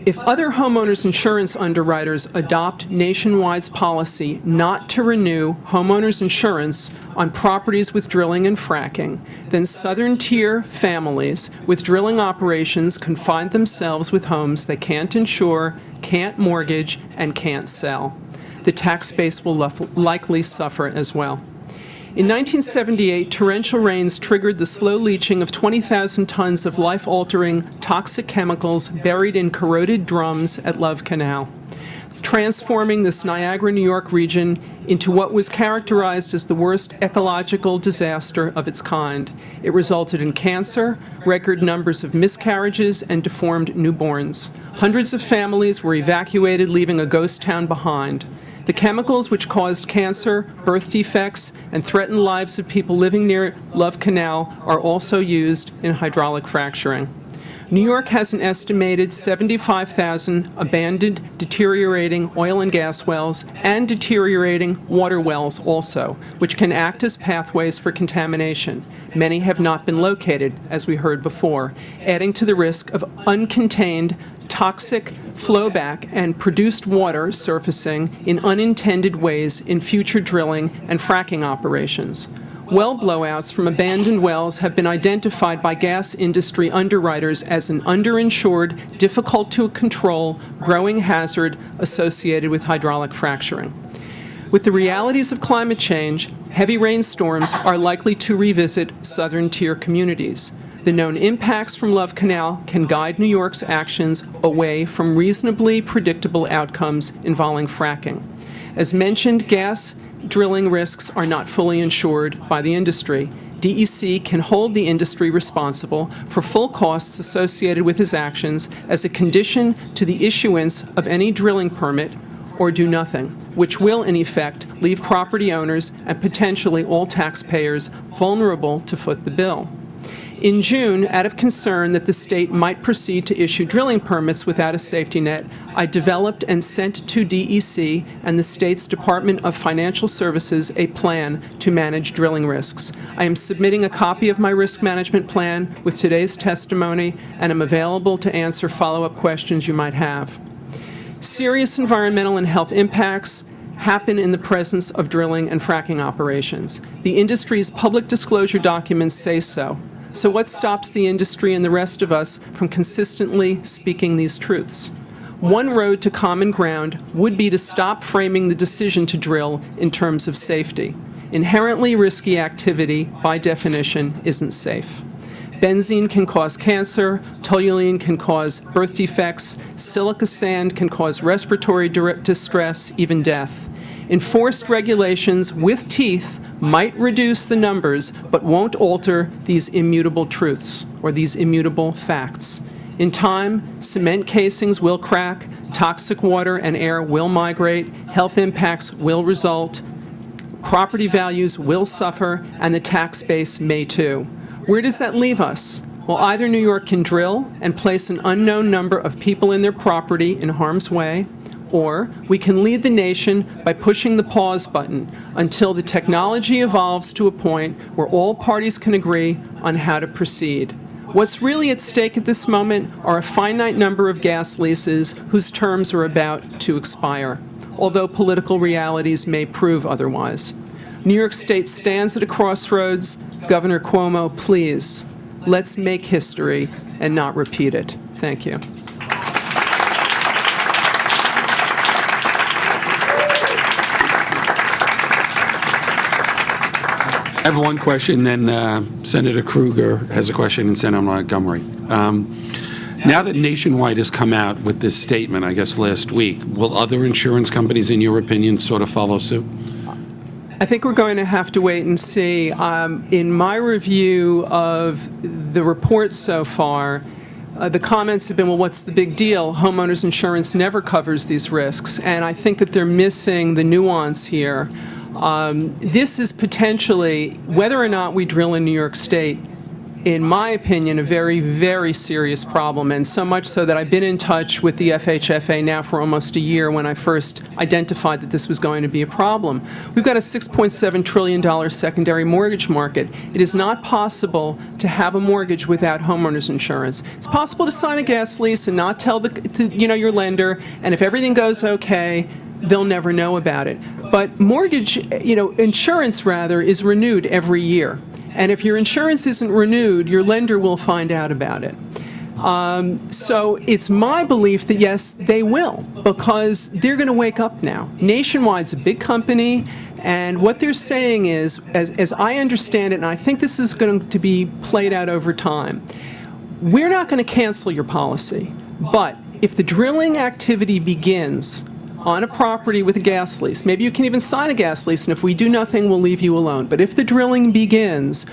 If other homeowners insurance underwriters adopt Nationwide's policy not to renew homeowners insurance on properties with drilling and fracking, then southern tier families with drilling operations can find themselves with homes they can't insure, can't mortgage, and can't sell. The tax base will likely suffer as well. In 1978, torrential rains triggered the slow leaching of 20,000 tons of life-altering toxic chemicals buried in corroded drums at Love Canal, transforming this Niagara, New York region into what was characterized as the worst ecological disaster of its kind. It resulted in cancer, record numbers of miscarriages, and deformed newborns. Hundreds of families were evacuated, leaving a ghost town behind. The chemicals which caused cancer, birth defects, and threatened lives of people living near Love Canal are also used in hydraulic fracturing. New York has an estimated 75,000 abandoned, deteriorating oil and gas wells and deteriorating water wells also, which can act as pathways for contamination. Many have not been located, as we heard before, adding to the risk of uncontained toxic flowback and produced water surfacing in unintended ways in future drilling and fracking operations. Well blowouts from abandoned wells have been identified by gas industry underwriters as an underinsured, difficult to control, growing hazard associated with hydraulic fracturing. With the realities of climate change, heavy rainstorms are likely to revisit southern tier communities. The known impacts from Love Canal can guide New York's actions away from reasonably predictable outcomes involving fracking. As mentioned, gas drilling risks are not fully insured by the industry. DEC can hold the industry responsible for full costs associated with his actions as a condition to the issuance of any drilling permit or do nothing, which will, in effect, leave property owners and potentially all taxpayers vulnerable to foot the bill. In June, out of concern that the state might proceed to issue drilling permits without a safety net, I developed and sent to DEC and the state's Department of Financial Services a plan to manage drilling risks. I am submitting a copy of my risk management plan with today's testimony and am available to answer follow-up questions you might have. Serious environmental and health impacts happen in the presence of drilling and fracking operations. The industry's public disclosure documents say so. So what stops the industry and the rest of us from consistently speaking these truths? One road to common ground would be to stop framing the decision to drill in terms of safety. Inherently risky activity, by definition, isn't safe. Benzene can cause cancer, toluene can cause birth defects, silica sand can cause respiratory distress, even death. Enforced regulations with teeth might reduce the numbers, but won't alter these immutable truths or these immutable facts. In time, cement casings will crack, toxic water and air will migrate, health impacts will result, property values will suffer, and the tax base may too. Where does that leave us? Well, either New York can drill and place an unknown number of people in their property in harm's way, or we can lead the nation by pushing the pause button until the technology evolves to a point where all parties can agree on how to proceed. What's really at stake at this moment are a finite number of gas leases whose terms are about to expire, although political realities may prove otherwise. New York State stands at a crossroads. Governor Cuomo, please, let's make history and not repeat it. Thank you. I have one question, then Senator Kruger has a question, and Senator Montgomery. Now that Nationwide has come out with this statement, I guess last week, will other insurance companies, in your opinion, sort of follow suit? I think we're going to have to wait and see. In my review of the report so far, the comments have been, well, what's the big deal? Homeowners insurance never covers these risks. And I think that they're missing the nuance here. This is potentially, whether or not we drill in New York State, in my opinion, a very, very serious problem, and so much so that I've been in touch with the FHFA now for almost a year when I first identified that this was going to be a problem. We've got a $6.7 trillion secondary mortgage market. It is not possible to have a mortgage without homeowners insurance. It's possible to sign a gas lease and not tell your lender, and if everything goes okay, they'll never know about it. But mortgage, insurance rather, is renewed every year. And if your insurance isn't renewed, your lender will find out about it. So it's my belief that, yes, they will, because they're going to wake up now. Nationwide's a big company, and what they're saying is, as I understand it, and I think this is going to be played out over time, we're not going to cancel your policy, but if the drilling activity begins on a property with a gas lease. Maybe you can even sign a gas lease, and if we do nothing, we'll leave you alone. But if the drilling begins,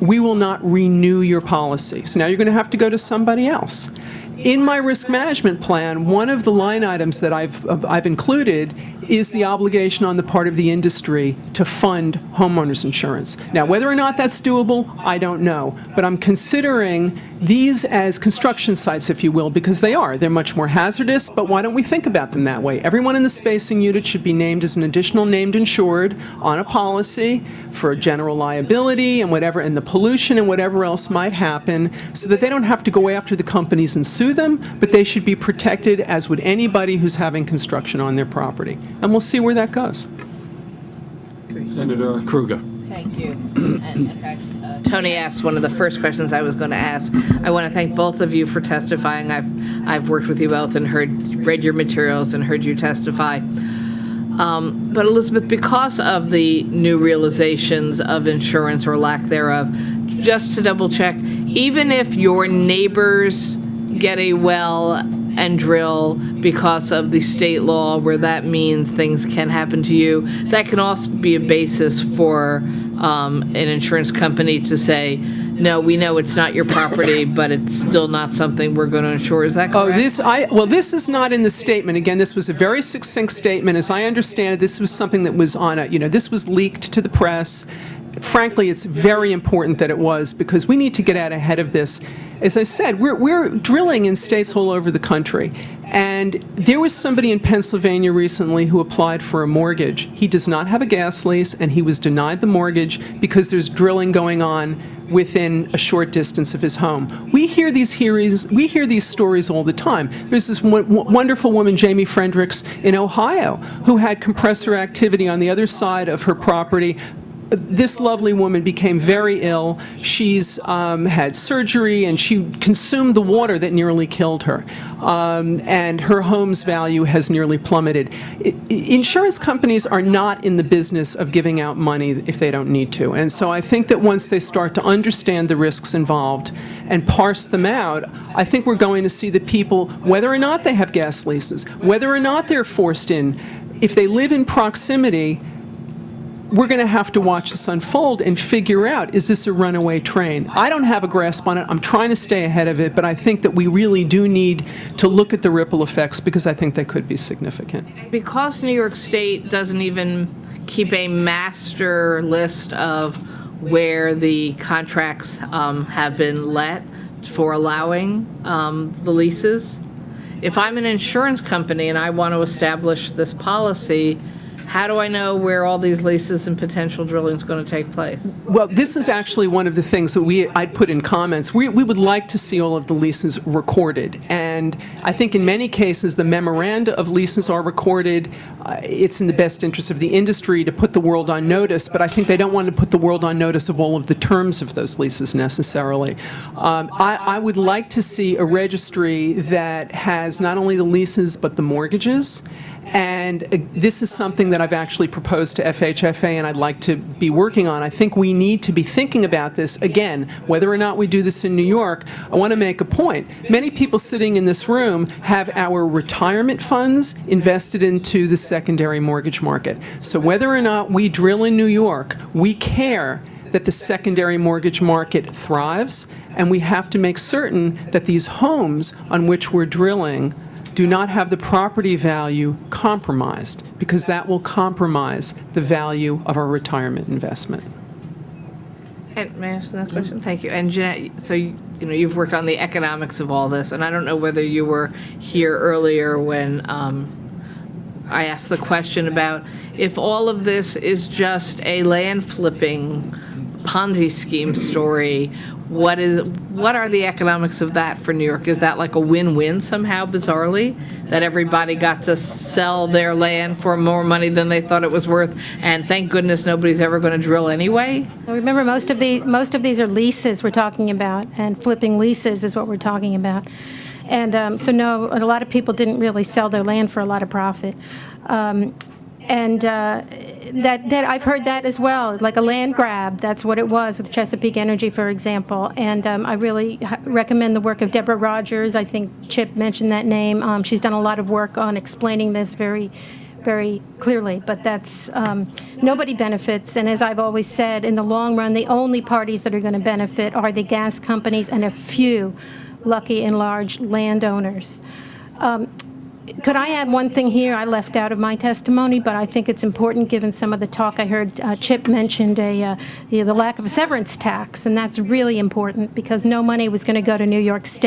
we will not renew your policy. So now you're going to have to go to somebody else. in my risk management plan, one of the line items that I've included is the obligation on the part of the industry to fund homeowners insurance. Now, whether or not that's doable, I don't know, but I'm considering these as construction sites, if you will, because they are. They're much more hazardous, but why don't we think about them that way? Everyone in the spacing unit should be named as an additional named insured on a policy for general liability and whatever, and the pollution and whatever else might happen, so that they don't have to go after the companies and sue them, but they should be protected as would anybody who's having construction on their property. And we'll see where that goes. Senator Kruger. Thank you. And in fact, Tony asked one of the first questions I was going to ask. I want to thank both of you for testifying. I've worked with you both and read your materials and heard you testify. But Elizabeth, because of the new realizations of insurance or lack thereof, just to double check, even if your neighbors get a well and drill because of the state law where that means things can happen to you, that can also be a basis for an insurance company to say, no, we know it's not your property, but it's still not something we're going to insure. Is that correct? This is not in the statement. Again, this was a very succinct statement. As I understand it, this was something that was on this was leaked to the press. Frankly, it's very important that it was, because we need to get out ahead of this. As I said, we're drilling in states all over the country. And there was somebody in Pennsylvania recently who applied for a mortgage. He does not have a gas lease, and he was denied the mortgage because there's drilling going on within a short distance of his home. We hear these stories all the time. There's this wonderful woman, Jamie Fredericks, in Ohio, who had compressor activity on the other side of her property. This lovely woman became very ill. She's had surgery, and she consumed the water that nearly killed her. And her home's value has nearly plummeted. Insurance companies are not in the business of giving out money if they don't need to. And so I think that once they start to understand the risks involved and parse them out, I think we're going to see the people, whether or not they have gas leases, whether or not they're forced in, if they live in proximity, we're going to have to watch this unfold and figure out, is this a runaway train? I don't have a grasp on it. I'm trying to stay ahead of it, but I think that we really do need to look at the ripple effects, because I think they could be significant. Because New York State doesn't even keep a master list of where the contracts have been let for allowing the leases, if I'm an insurance company and I want to establish this policy, how do I know where all these leases and potential drilling is going to take place? Well, this is actually one of the things that I'd put in comments. We would like to see all of the leases recorded. And I think in many cases, the memoranda of leases are recorded. It's in the best interest of the industry to put the world on notice, but I think they don't want to put the world on notice of all of the terms of those leases necessarily. I would like to see a registry that has not only the leases, but the mortgages. And this is something that I've actually proposed to FHFA and I'd like to be working on. I think we need to be thinking about this. Again, whether or not we do this in New York, I want to make a point. Many people sitting in this room have our retirement funds invested into the secondary mortgage market. So whether or not we drill in New York, we care that the secondary mortgage market thrives, and we have to make certain that these homes on which we're drilling do not have the property value compromised, because that will compromise the value of our retirement investment. And may I ask another question? Thank you. And Jeanette, so you've worked on the economics of all this, and I don't know whether you were here earlier when I asked the question about if all of this is just a land flipping Ponzi scheme story. What are the economics of that for New York? Is that like a win-win somehow, bizarrely, that everybody got to sell their land for more money than they thought it was worth, and thank goodness nobody's ever going to drill anyway? Remember, most of these are leases we're talking about, and flipping leases is what we're talking about. And so no, a lot of people didn't really sell their land for a lot of profit. That I've heard that as well, like a land grab. That's what it was with Chesapeake Energy, for example. And I really recommend the work of Deborah Rogers. I think Chip mentioned that name. She's done a lot of work on explaining this very, very clearly. But that's nobody benefits. And as I've always said, in the long run, the only parties that are going to benefit are the gas companies and a few lucky and large landowners. Could I add one thing here I left out of my testimony, but I think it's important given some of the talk I heard. Chip mentioned the lack of a severance tax, and that's really important because no money was going to go to New York State.